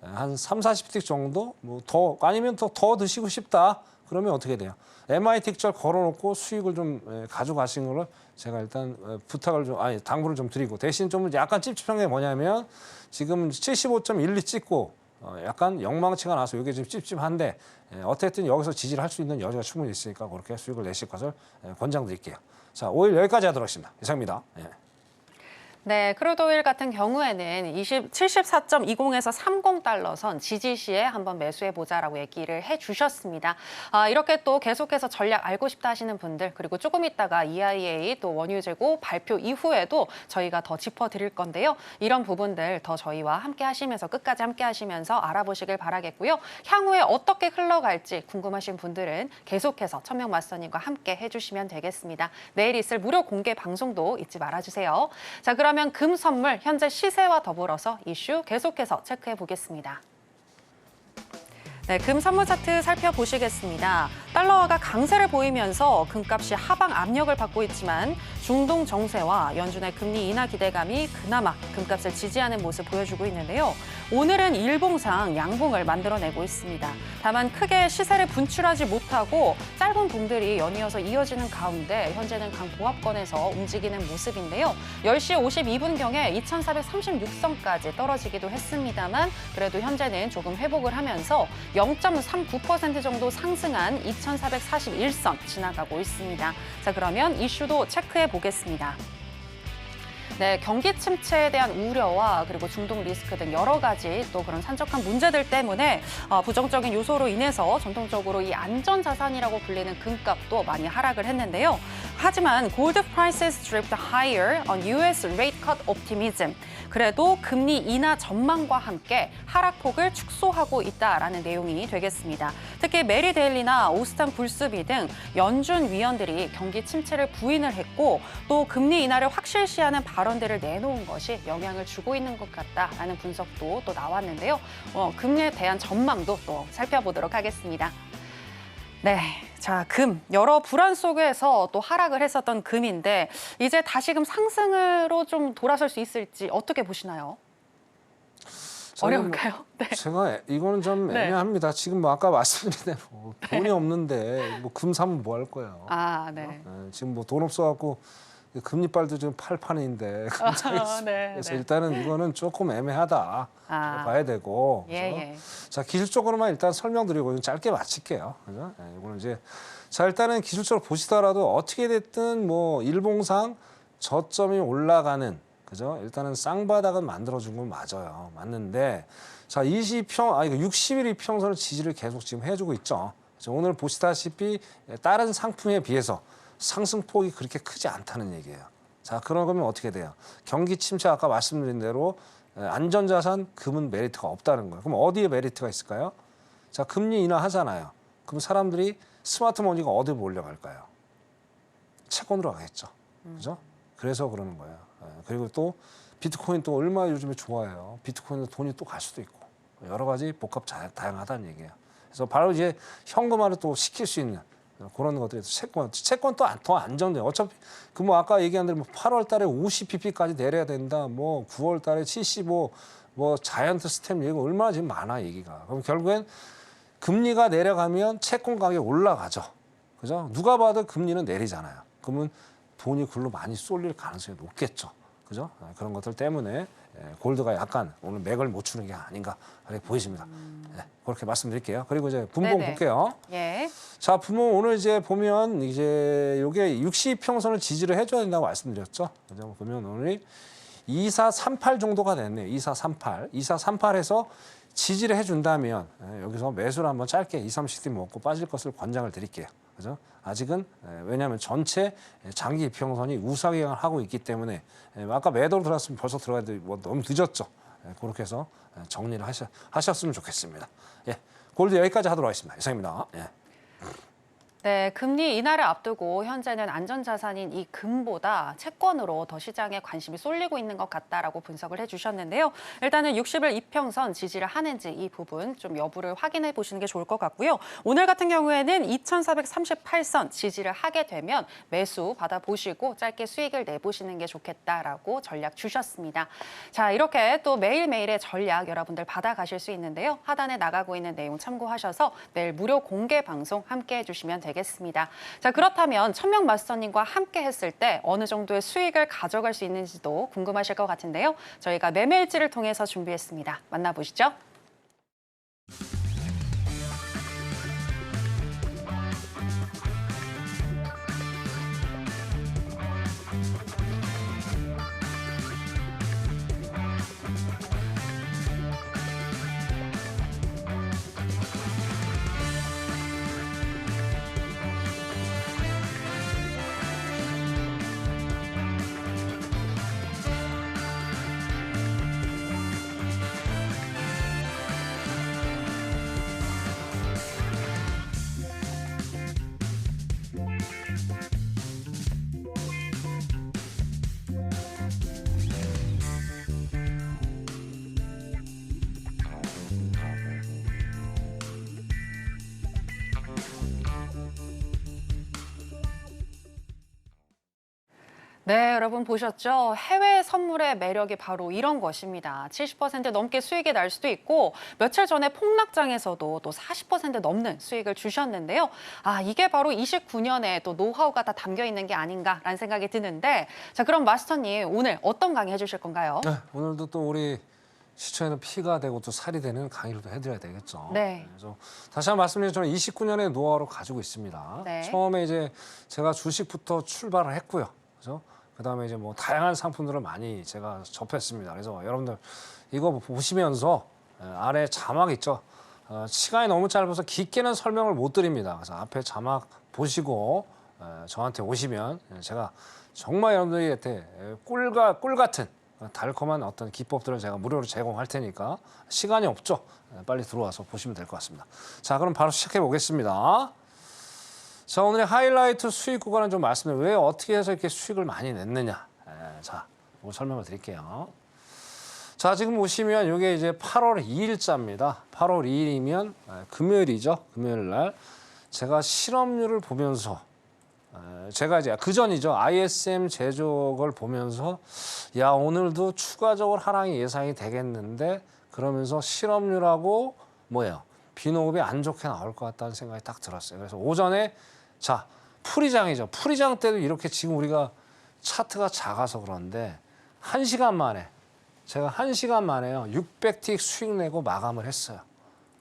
S3: 한 3, 40틱 정도 뭐 더 아니면 더 드시고 싶다. 그러면 어떻게 돼요? MI틱절 걸어놓고 수익을 좀 가져가신 거를 제가 일단 부탁을 좀 당부를 좀 드리고 대신 좀 약간 찝찝한 게 뭐냐면 지금 75.12 찍고 약간 영망치가 나서 이게 좀 찝찝한데 어쨌든 여기서 지지를 할 수 있는 여지가 충분히 있으니까 그렇게 수익을 내실 것을 권장드릴게요. 자, 5일 여기까지 하도록 하겠습니다. 이상입니다.
S2: 네, 크루드 오일 같은 경우에는 74.20에서 30달러 선 지지 시에 한번 매수해 보자라고 얘기를 해주셨습니다. 이렇게 또 계속해서 전략 알고 싶다 하시는 분들 그리고 조금 있다가 EIA 또 원유 재고 발표 이후에도 저희가 더 짚어드릴 건데요. 이런 부분들 더 저희와 함께 하시면서 끝까지 함께 하시면서 알아보시길 바라겠고요. 향후에 어떻게 흘러갈지 궁금하신 분들은 계속해서 천명마스터님과 함께 해주시면 되겠습니다. 내일 있을 무료 공개 방송도 잊지 말아주세요. 자, 그러면 금 선물 현재 시세와 더불어서 이슈 계속해서 체크해 보겠습니다. 네, 금 선물 차트 살펴보시겠습니다. 달러화가 강세를 보이면서 금값이 하방 압력을 받고 있지만 중동 정세와 연준의 금리 인하 기대감이 그나마 금값을 지지하는 모습 보여주고 있는데요. 오늘은 일봉상 양봉을 만들어내고 있습니다. 다만 크게 시세를 분출하지 못하고 짧은 봉들이 연이어서 이어지는 가운데 현재는 강보합권에서 움직이는 모습인데요. 10시 52분경에 2436선까지 떨어지기도 했습니다만 그래도 현재는 조금 회복을 하면서 0.39% 정도 상승한 2441선 지나가고 있습니다. 자, 그러면 이슈도 체크해 보겠습니다. 네, 경기 침체에 대한 우려와 그리고 중동 리스크 등 여러 가지 또 그런 산적한 문제들 때문에 부정적인 요소로 인해서 전통적으로 이 안전자산이라고 불리는 금값도 많이 하락을 했는데요. 하지만 gold prices drift higher on US rate cut optimism. 그래도 금리 인하 전망과 함께 하락폭을 축소하고 있다라는 내용이 되겠습니다. 특히 메리 데일리나 오스탄 굴스비 등 연준 위원들이 경기 침체를 부인을 했고 또 금리 인하를 확실시하는 발언들을 내놓은 것이 영향을 주고 있는 것 같다라는 분석도 또 나왔는데요. 금리에 대한 전망도 또 살펴보도록 하겠습니다. 네, 자, 금. 여러 불안 속에서 또 하락을 했었던 금인데 이제 다시금 상승으로 좀 돌아설 수 있을지 어떻게 보시나요? 어려울까요? 네.
S3: 제가 이거는 좀 애매합니다. 지금 뭐 아까 말씀드린 대로 돈이 없는데 뭐 금 사면 뭐 할 거예요.
S2: 네.
S3: 지금 뭐 돈 없어갖고 금리빨도 지금 8판인데 그래서 일단은 이거는 조금 애매하다 봐야 되고 자, 기술적으로만 일단 설명드리고 짧게 마칠게요. 그죠? 이거는 이제 자, 일단은 기술적으로 보시더라도 어떻게 됐든 뭐 일봉상 저점이 올라가는 그죠? 일단은 쌍바닥은 만들어준 건 맞아요. 맞는데 자, 60일 이평선을 지지를 계속 지금 해주고 있죠. 오늘 보시다시피 다른 상품에 비해서 상승폭이 그렇게 크지 않다는 얘기예요. 자, 그러면 어떻게 돼요? 경기 침체 아까 말씀드린 대로 안전자산 금은 메리트가 없다는 거예요. 그럼 어디에 메리트가 있을까요? 자, 금리 인하하잖아요. 그럼 사람들이 스마트머니가 어디로 몰려갈까요? 채권으로 가겠죠. 그죠? 그래서 그러는 거예요. 그리고 또 비트코인 또 얼마나 요즘에 좋아해요. 비트코인은 돈이 또 갈 수도 있고 여러 가지 복합 다양하다는 얘기예요. 그래서 바로 이제 현금화를 또 시킬 수 있는 그런 것들이 채권 또 더 안정돼요. 어차피 그 뭐 아까 얘기한 대로 뭐 8월 달에 50pp까지 내려야 된다. 뭐 9월 달에 75 뭐 자이언트 스텝 얘기 얼마나 지금 많아 얘기가. 그럼 결국엔 금리가 내려가면 채권 가격이 올라가죠. 그죠? 누가 봐도 금리는 내리잖아요. 그러면 돈이 글로 많이 쏠릴 가능성이 높겠죠. 그죠? 그런 것들 때문에 골드가 약간 오늘 맥을 못 추는 게 아닌가 그렇게 보이십니다. 그렇게 말씀드릴게요. 그리고 이제 분봉
S2: 네네.
S3: 볼게요.
S2: 예.
S3: 자, 분봉 오늘 이제 보면 이제 요게 60평선을 지지를 해줘야 된다고 말씀드렸죠. 그죠? 보면 오늘이 2438 정도가 됐네요. 2438. 2438에서 지지를 해준다면 여기서 매수를 한번 짧게 2, 30대 먹고 빠질 것을 권장을 드릴게요. 그죠? 아직은 왜냐하면 전체 장기 이평선이 우상향을 하고 있기 때문에 아까 매도로 들어갔으면 벌써 들어가야 돼. 뭐 너무 늦었죠. 그렇게 해서 정리를 하셨으면 좋겠습니다. 예, 골드 여기까지 하도록 하겠습니다. 이상입니다. 예.
S2: 네, 금리 인하를 앞두고 현재는 안전자산인 이 금보다 채권으로 더 시장에 관심이 쏠리고 있는 것 같다라고 분석을 해주셨는데요. 일단은 60일 이평선 지지를 하는지 이 부분 좀 여부를 확인해 보시는 게 좋을 것 같고요. 오늘 같은 경우에는 2438선 지지를 하게 되면 매수 받아보시고 짧게 수익을 내보시는 게 좋겠다라고 전략 주셨습니다. 자, 이렇게 또 매일매일의 전략 여러분들 받아가실 수 있는데요. 하단에 나가고 있는 내용 참고하셔서 내일 무료 공개 방송 함께 해주시면 되겠습니다. 자, 그렇다면 천명 마스터님과 함께 했을 때 어느 정도의 수익을 가져갈 수 있는지도 궁금하실 것 같은데요. 저희가 매매일지를 통해서 준비했습니다. 만나보시죠. 네, 여러분 보셨죠? 해외 선물의 매력이 바로 이런 것입니다. 70% 넘게 수익이 날 수도 있고 며칠 전에 폭락장에서도 또 40% 넘는 수익을 주셨는데요. 아, 이게 바로 29년에 또 노하우가 다 담겨 있는 게 아닌가라는 생각이 드는데 자, 그럼 마스터님 오늘 어떤 강의 해주실 건가요?
S3: 네, 오늘도 또 우리 시청에는 피가 되고 또 살이 되는 강의를 또 해드려야 되겠죠.
S2: 네.
S3: 그래서 다시 한번 말씀드리면 저는 29년의 노하우를 가지고 있습니다.
S2: 네.
S3: 처음에 이제 제가 주식부터 출발을 했고요. 그래서 그다음에 이제 뭐 다양한 상품들을 많이 제가 접했습니다. 그래서 여러분들 이거 보시면서 아래 자막 있죠. 시간이 너무 짧아서 깊게는 설명을 못 드립니다. 그래서 앞에 자막 보시고 저한테 오시면 제가 정말 여러분들한테 꿀 같은 달콤한 어떤 기법들을 제가 무료로 제공할 테니까 시간이 없죠. 빨리 들어와서 보시면 될 것 같습니다. 자, 그럼 바로 시작해 보겠습니다. 자, 오늘의 하이라이트 수익 구간은 좀 말씀드려요. 왜 어떻게 해서 이렇게 수익을 많이 냈느냐. 자, 이거 설명을 드릴게요. 자, 지금 보시면 이게 이제 8월 2일자입니다. 8월 2일이면 금요일이죠. 금요일 날 제가 실업률을 보면서 제가 이제 그 전이죠. ISM 제조걸 보면서 야, 오늘도 추가적으로 하락이 예상이 되겠는데 그러면서 실업률하고 뭐예요? 비농업이 안 좋게 나올 것 같다는 생각이 딱 들었어요. 그래서 오전에 자, 풀이장이죠. 풀이장 때도 이렇게 지금 우리가 차트가 작아서 그런데 1시간 만에 제가 1시간 만에요. 600틱 수익 내고 마감을 했어요.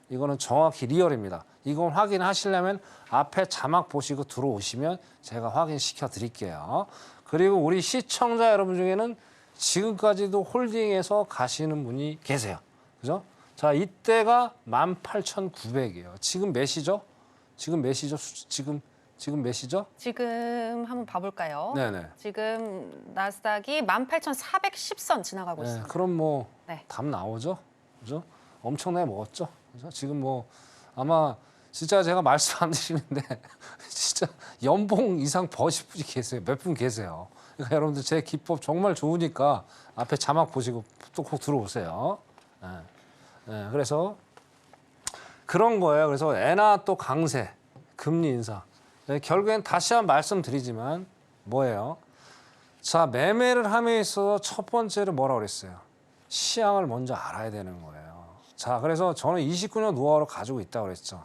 S3: 이거는 정확히 리얼입니다. 이건 확인하시려면 앞에 자막 보시고 들어오시면 제가 확인시켜 드릴게요. 그리고 우리 시청자 여러분 중에는 지금까지도 홀딩해서 가시는 분이 계세요. 그죠? 자, 이때가 18,900이에요. 지금 몇 시죠? 지금 몇 시죠? 지금 몇 시죠?
S2: 지금 한번 봐볼까요?
S3: 네네.
S2: 지금 나스닥이 18,410선 지나가고
S3: 네,
S2: 있습니다.
S3: 그럼 뭐
S2: 네.
S3: 답 나오죠? 그죠? 엄청나게 먹었죠? 그죠? 지금 뭐 아마 진짜 제가 말씀 안 드리는데 진짜 연봉 이상 버실 분이 계세요. 몇 분 계세요. 그러니까 여러분들 제 기법 정말 좋으니까 앞에 자막 보시고 또 꼭 들어오세요. 네. 네, 그래서 그런 거예요. 그래서 엔화 또 강세, 금리 인상. 네, 결국엔 다시 한번 말씀드리지만 뭐예요? 자, 매매를 함에 있어서 첫 번째로 뭐라고 그랬어요? 시향을 먼저 알아야 되는 거예요. 자, 그래서 저는 29년 노하우를 가지고 있다고 그랬죠.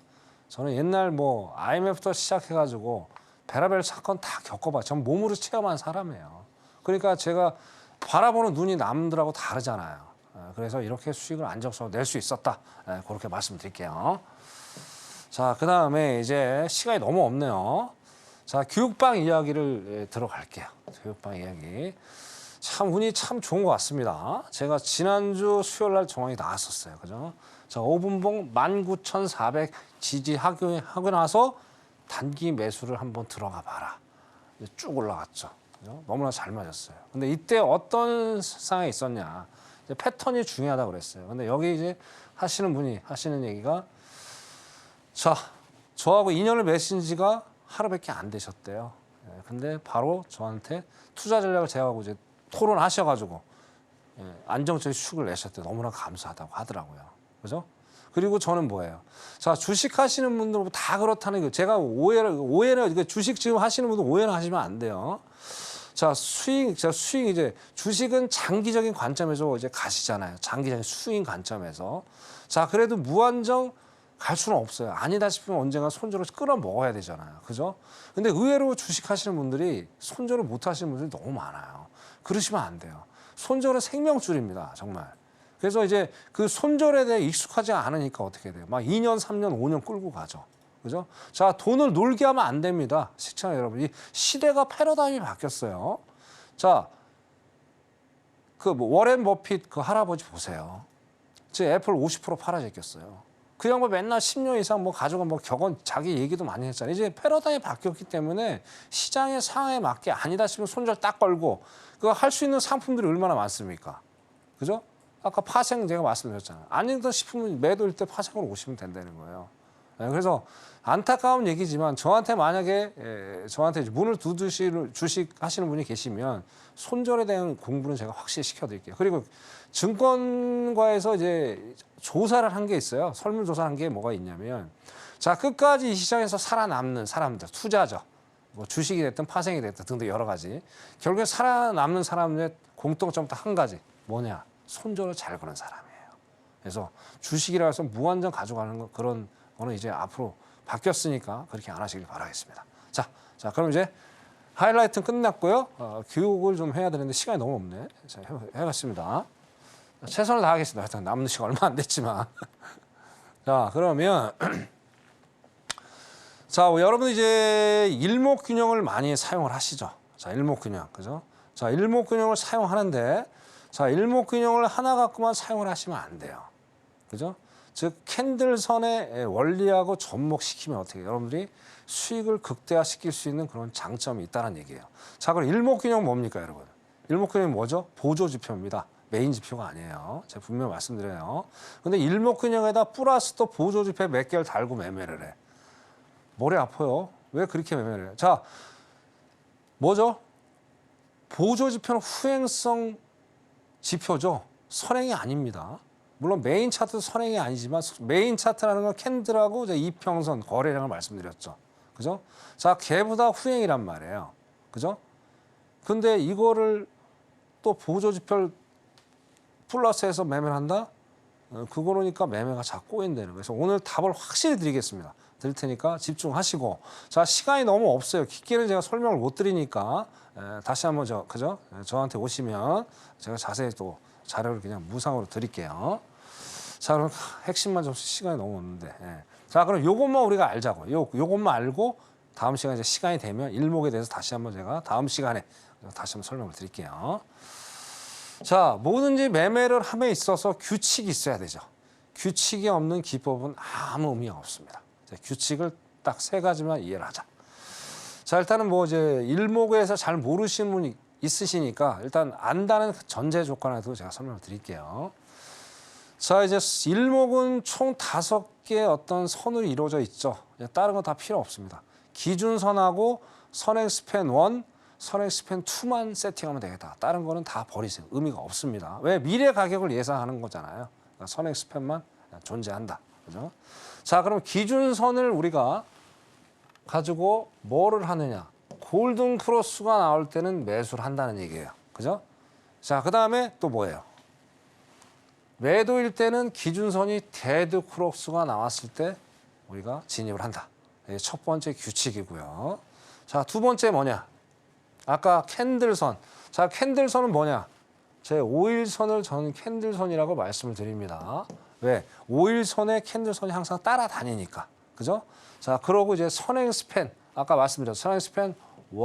S3: 저는 옛날 뭐 IMF부터 시작해가지고 베라벨 사건 다 겪어봐. 전 몸으로 체험한 사람이에요. 그러니까 제가 바라보는 눈이 남들하고 다르잖아요. 그래서 이렇게 수익을 안정적으로 낼 수 있었다. 그렇게 말씀드릴게요. 자, 그 다음에 이제 시간이 너무 없네요. 자, 교육방 이야기를 들어갈게요. 교육방 이야기. 참 운이 참 좋은 것 같습니다. 제가 지난주 수요일 날 정황이 나왔었어요. 그죠? 자, 5분봉 19,400 지지하고 나서 단기 매수를 한번 들어가 봐라. 쭉 올라갔죠. 그죠? 너무나 잘 맞았어요. 근데 이때 어떤 상황이 있었냐. 이제 패턴이 중요하다고 그랬어요. 근데 여기 이제 하시는 분이 하시는 얘기가 자, 저하고 인연을 맺은 지가 하루밖에 안 되셨대요. 근데 바로 저한테 투자 전략을 제가 하고 이제 토론하셔가지고 안정적인 수익을 내셨대요. 너무나 감사하다고 하더라고요. 그죠? 그리고 저는 뭐예요? 자, 주식 하시는 분들 다 그렇다는 거. 제가 오해를, 주식 지금 하시는 분들 오해를 하시면 안 돼요. 자, 수익 이제 주식은 장기적인 관점에서 이제 가시잖아요. 장기적인 수익 관점에서. 자, 그래도 무한정 갈 수는 없어요. 아니다 싶으면 언젠가 손절을 끌어 먹어야 되잖아요. 그죠? 근데 의외로 주식 하시는 분들이 손절을 못 하시는 분들이 너무 많아요. 그러시면 안 돼요. 손절은 생명줄입니다. 정말. 그래서 이제 그 손절에 대해 익숙하지 않으니까 어떻게 돼요? 막 2년, 3년, 5년 끌고 가죠. 그죠? 자, 돈을 놀게 하면 안 됩니다. 시청자 여러분. 이 시대가 패러다임이 바뀌었어요. 자, 그 뭐 워렌 버핏 그 할아버지 보세요. 제 애플 50% 팔아제꼈어요. 그 양반 맨날 10년 이상 뭐 가져가 뭐 격언 자기 얘기도 많이 했잖아요. 이제 패러다임이 바뀌었기 때문에 시장의 상황에 맞게 아니다 싶으면 손절 딱 걸고 그거 할 수 있는 상품들이 얼마나 많습니까? 그죠? 아까 파생 제가 말씀드렸잖아요. 아니다 싶으면 매도일 때 파생으로 오시면 된다는 거예요. 그래서 안타까운 얘기지만 저한테 만약에 저한테 문을 두드실 주식 하시는 분이 계시면 손절에 대한 공부는 제가 확실히 시켜드릴게요. 그리고 증권가에서 이제 조사를 한 게 있어요. 설문조사를 한 게 뭐가 있냐면 자, 끝까지 이 시장에서 살아남는 사람들, 투자죠. 뭐 주식이 됐든 파생이 됐든 등등 여러 가지. 결국에 살아남는 사람의 공통점 딱 한 가지. 뭐냐? 손절을 잘 거는 사람이에요. 그래서 주식이라 해서 무한정 가져가는 거 그런 거는 이제 앞으로 바뀌었으니까 그렇게 안 하시길 바라겠습니다. 자, 그럼 이제 하이라이트는 끝났고요. 교육을 좀 해야 되는데 시간이 너무 없네. 자, 해봤습니다. 최선을 다하겠습니다. 하여튼 남는 시간 얼마 안 됐지만. 자, 그러면 자, 여러분 이제 일목균형을 많이 사용을 하시죠. 자, 일목균형. 그죠? 자, 일목균형을 사용하는데 자, 일목균형을 하나 갖고만 사용을 하시면 안 돼요. 그죠? 즉 캔들선의 원리하고 접목시키면 어떻게 해요? 여러분들이 수익을 극대화시킬 수 있는 그런 장점이 있다는 얘기예요. 자, 그럼 일목균형 뭡니까, 여러분? 일목균형이 뭐죠? 보조지표입니다. 메인 지표가 아니에요. 제가 분명히 말씀드려요. 근데 일목균형에다 플러스 또 보조지표 몇 개를 달고 매매를 해. 머리 아파요. 왜 그렇게 매매를 해요? 자, 뭐죠? 보조지표는 후행성 지표죠. 선행이 아닙니다. 물론 메인 차트도 선행이 아니지만 메인 차트라는 건 캔들하고 이평선 거래량을 말씀드렸죠. 그죠? 자, 걔보다 후행이란 말이에요. 그죠? 근데 이거를 또 보조지표를 플러스해서 매매를 한다? 그거니까 매매가 자꾸 꼬인다는 거예요. 그래서 오늘 답을 확실히 드리겠습니다. 드릴 테니까 집중하시고. 자, 시간이 너무 없어요. 깊게는 제가 설명을 못 드리니까 다시 한번 그죠? 저한테 오시면 제가 자세히 또 자료를 그냥 무상으로 드릴게요. 자, 그럼 핵심만 좀 시간이 너무 없는데. 자, 그럼 요것만 우리가 알자고. 요것만 알고 다음 시간에 이제 시간이 되면 일목에 대해서 다시 한번 제가 다음 시간에 다시 한번 설명을 드릴게요. 자, 뭐든지 매매를 함에 있어서 규칙이 있어야 되죠. 규칙이 없는 기법은 아무 의미가 없습니다. 자, 규칙을 딱 3가지만 이해를 하자. 자, 일단은 뭐 이제 일목에서 잘 모르시는 분이 있으시니까 일단 안다는 전제 조건에도 제가 설명을 드릴게요. 자, 이제 일목은 총 5개의 어떤 선으로 이루어져 있죠. 다른 건 다 필요 없습니다. 기준선하고 선행 스팬 1, 선행 스팬 2만 세팅하면 되겠다. 다른 거는 다 버리세요. 의미가 없습니다. 왜? 미래 가격을 예상하는 거잖아요. 그러니까 선행 스팬만 존재한다. 그죠? 자, 그럼 기준선을 우리가 가지고 뭐를 하느냐? 골든 크로스가 나올 때는 매수를 한다는 얘기예요. 그죠? 자, 그 다음에 또 뭐예요? 매도일 때는 기준선이 데드 크로스가 나왔을 때 우리가 진입을 한다. 이게 첫 번째 규칙이고요. 자, 두 번째 뭐냐? 아까 캔들선. 자, 캔들선은 뭐냐? 제 5일선을 저는 캔들선이라고 말씀을 드립니다. 왜? 5일선에 캔들선이 항상 따라다니니까. 그죠? 자, 그러고 이제 선행 스팬. 아까 말씀드렸죠. 선행 스팬 1,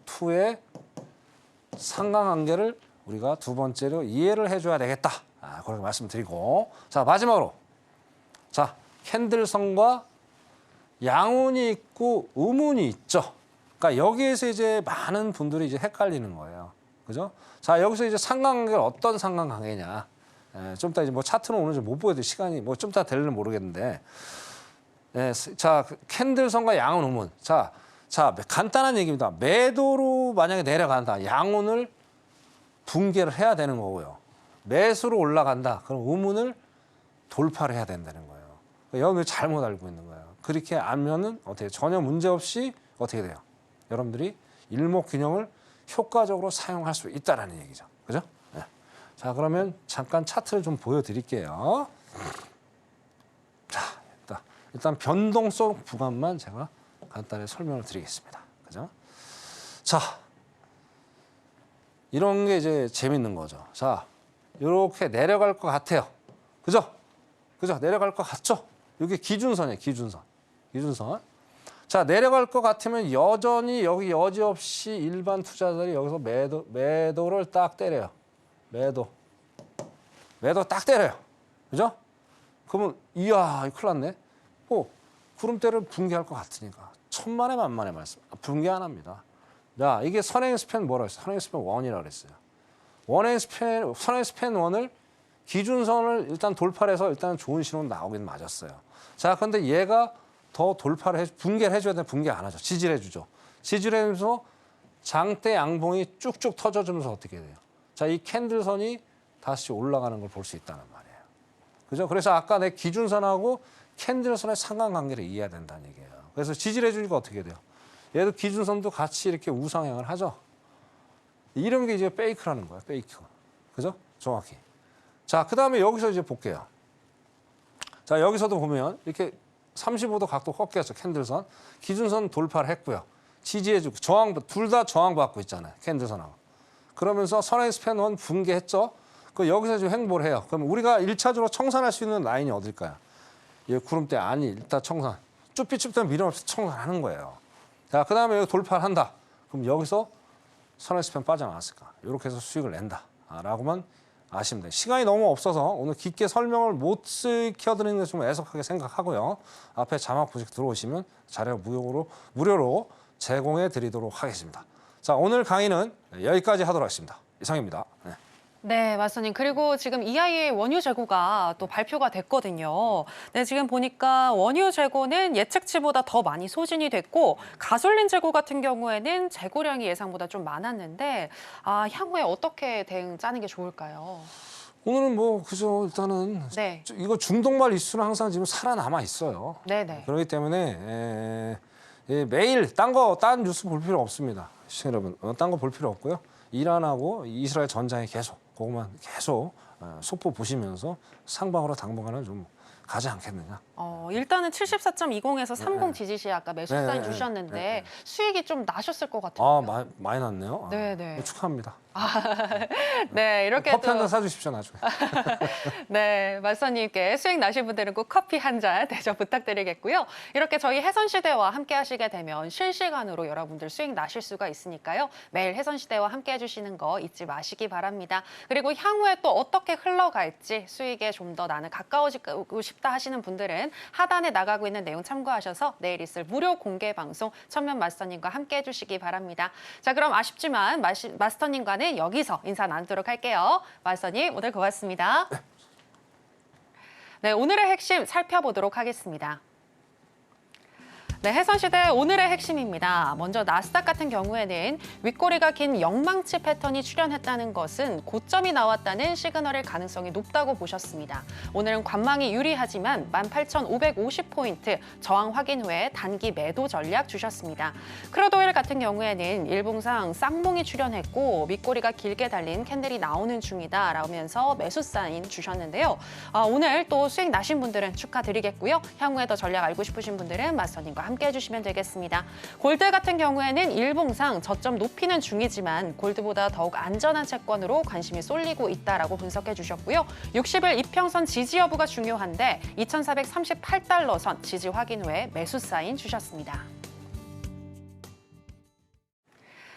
S3: 2의 상관관계를 우리가 두 번째로 이해를 해줘야 되겠다. 그렇게 말씀드리고. 자, 마지막으로. 자, 캔들선과 양운이 있고 음운이 있죠. 그러니까 여기에서 이제 많은 분들이 이제 헷갈리는 거예요. 그죠? 자, 여기서 이제 상관관계가 어떤 상관관계냐. 좀 이따 이제 뭐 차트는 오늘 좀 못 보여도 시간이 뭐 좀 이따 될지는 모르겠는데. 자, 캔들선과 양운, 음운. 자, 간단한 얘기입니다. 매도로 만약에 내려간다. 양운을 붕괴를 해야 되는 거고요. 매수로 올라간다. 그럼 음운을 돌파를 해야 된다는 거예요. 여러분들이 잘못 알고 있는 거예요. 그렇게 알면은 어떻게 전혀 문제 없이 어떻게 돼요? 여러분들이 일목균형을 효과적으로 사용할 수 있다라는 얘기죠. 그죠? 네. 자, 그러면 잠깐 차트를 좀 보여드릴게요. 자, 일단 변동성 구간만 제가 간단히 설명을 드리겠습니다. 그죠? 자, 이런 게 이제 재밌는 거죠. 자, 이렇게 내려갈 것 같아요. 그죠? 내려갈 것 같죠? 이게 기준선이에요. 기준선. 자, 내려갈 것 같으면 여전히 여기 여지없이 일반 투자자들이 여기서 매도를 딱 때려요. 매도 딱 때려요. 그죠? 그러면 이야, 이거 큰일 났네. 구름대를 붕괴할 것 같으니까. 천만에 만만의 말씀. 붕괴 안 합니다. 자, 이게 선행 스팬 뭐라고 했어요? 선행 스팬 1이라고 그랬어요. 선행 스팬 1을 기준선을 일단 돌파를 해서 일단 좋은 신호 나오긴 맞았어요. 자, 근데 얘가 더 돌파를 붕괴를 해줘야 되는데 붕괴 안 하죠. 지지를 해주죠. 지지를 해주면서 장대 양봉이 쭉쭉 터져주면서 어떻게 돼요? 자, 이 캔들선이 다시 올라가는 걸 볼 수 있다는 말이에요. 그죠? 그래서 아까 내 기준선하고 캔들선의 상관관계를 이해해야 된다는 얘기예요. 그래서 지지를 해주니까 어떻게 돼요? 얘도 기준선도 같이 이렇게 우상향을 하죠. 이런 게 이제 페이크라는 거예요. 페이크. 그죠? 정확히. 자, 그 다음에 여기서 이제 볼게요. 자, 여기서도 보면 이렇게 35도 각도 꺾였죠. 캔들선. 기준선 돌파를 했고요. 지지해주고 둘 다 저항받고 있잖아요. 캔들선하고. 그러면서 선행 스팬 1 붕괴했죠. 그 여기서 지금 횡보를 해요. 그럼 우리가 1차적으로 청산할 수 있는 라인이 어딜까요? 이 구름대 아니 일단 청산. 쭈삐쭈삐 미련 없이 청산하는 거예요. 자, 그 다음에 여기 돌파를 한다. 그럼 여기서 선행 스팬 빠져나왔을까? 이렇게 해서 수익을 낸다. 라고만 아시면 돼요. 시간이 너무 없어서 오늘 깊게 설명을 못 시켜드리는 게 좀 애석하게 생각하고요. 앞에 자막 보시 들어오시면 자료 무료로 제공해 드리도록 하겠습니다. 자, 오늘 강의는 여기까지 하도록 하겠습니다. 이상입니다. 네.
S2: 네, 마스터님. 그리고 지금 EIA 원유 재고가 또 발표가 됐거든요. 네, 지금 보니까 원유 재고는 예측치보다 더 많이 소진이 됐고 가솔린 재고 같은 경우에는 재고량이 예상보다 좀 많았는데 향후에 어떻게 대응 짜는 게 좋을까요?
S3: 오늘은 뭐 그죠. 일단은
S2: 네.
S3: 이거 중독말 이슈는 항상 지금 살아남아 있어요.
S2: 네네.
S3: 그렇기 때문에 매일 딴 뉴스 볼 필요 없습니다. 시청자 여러분, 딴 거 볼 필요 없고요. 이란하고 이스라엘 전장에 그것만 계속 속보 보시면서 상방으로 당분간은 좀 가지 않겠느냐.
S2: 일단은 74.20에서 30
S3: 네.
S2: 지지시 아까 매수 사인
S3: 네.
S2: 주셨는데
S3: 네.
S2: 수익이 좀 나셨을 것 같아요.
S3: 많이 났네요.
S2: 네네.
S3: 축하합니다.
S2: 네, 이렇게
S3: 커피
S2: 또
S3: 한 잔 사주십시오, 나중에.
S2: 네, 마스터님께 수익 나신 분들은 꼭 커피 한 잔 대접 부탁드리겠고요. 이렇게 저희 해선시대와 함께 하시게 되면 실시간으로 여러분들 수익 나실 수가 있으니까요. 매일 해선시대와 함께 해주시는 거 잊지 마시기 바랍니다. 그리고 향후에 또 어떻게 흘러갈지 수익에 좀 더 나는 가까워지고 싶다 하시는 분들은 하단에 나가고 있는 내용 참고하셔서 내일 있을 무료 공개 방송 천면 마스터님과 함께 해주시기 바랍니다. 자, 그럼 아쉽지만 마스터님과는 여기서 인사 나누도록 할게요. 마스터님, 오늘 고맙습니다. 네, 오늘의 핵심 살펴보도록 하겠습니다. 네, 해선시대 오늘의 핵심입니다. 먼저 나스닥 같은 경우에는 윗꼬리가 긴 영망치 패턴이 출현했다는 것은 고점이 나왔다는 시그널일 가능성이 높다고 보셨습니다. 오늘은 관망이 유리하지만 18,550포인트 저항 확인 후에 단기 매도 전략 주셨습니다. 크루드오일 같은 경우에는 일봉상 쌍봉이 출현했고 윗꼬리가 길게 달린 캔들이 나오는 중이다 라면서 매수 사인 주셨는데요. 오늘 또 수익 나신 분들은 축하드리겠고요. 향후에 더 전략 알고 싶으신 분들은 마스터님과 함께 해주시면 되겠습니다. 골드 같은 경우에는 일봉상 저점 높이는 중이지만 골드보다 더욱 안전한 채권으로 관심이 쏠리고 있다라고 분석해 주셨고요. 60일 이평선 지지 여부가 중요한데 2,438달러 선 지지 확인 후에 매수 사인 주셨습니다.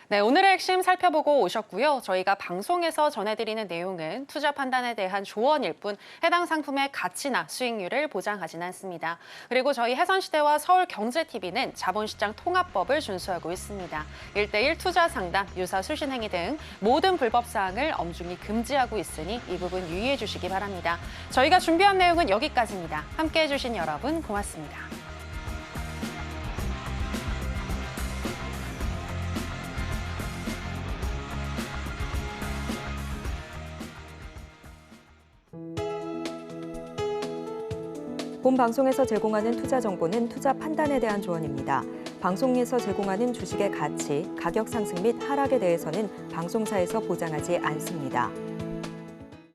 S2: 네, 오늘의 핵심 살펴보고 오셨고요. 저희가 방송에서 전해드리는 내용은 투자 판단에 대한 조언일 뿐 해당 상품의 가치나 수익률을 보장하진 않습니다. 그리고 저희 해선시대와 서울경제TV는 자본시장 통합법을 준수하고 있습니다. 1:1 투자 상담, 유사 수신 행위 등 모든 불법 사항을 엄중히 금지하고 있으니 이 부분 유의해 주시기 바랍니다. 저희가 준비한 내용은 여기까지입니다. 함께해 주신 여러분 고맙습니다.
S1: 본 방송에서 제공하는 투자 정보는 투자 판단에 대한 조언입니다. 방송에서 제공하는 주식의 가치, 가격 상승 및 하락에 대해서는 방송사에서 보장하지 않습니다.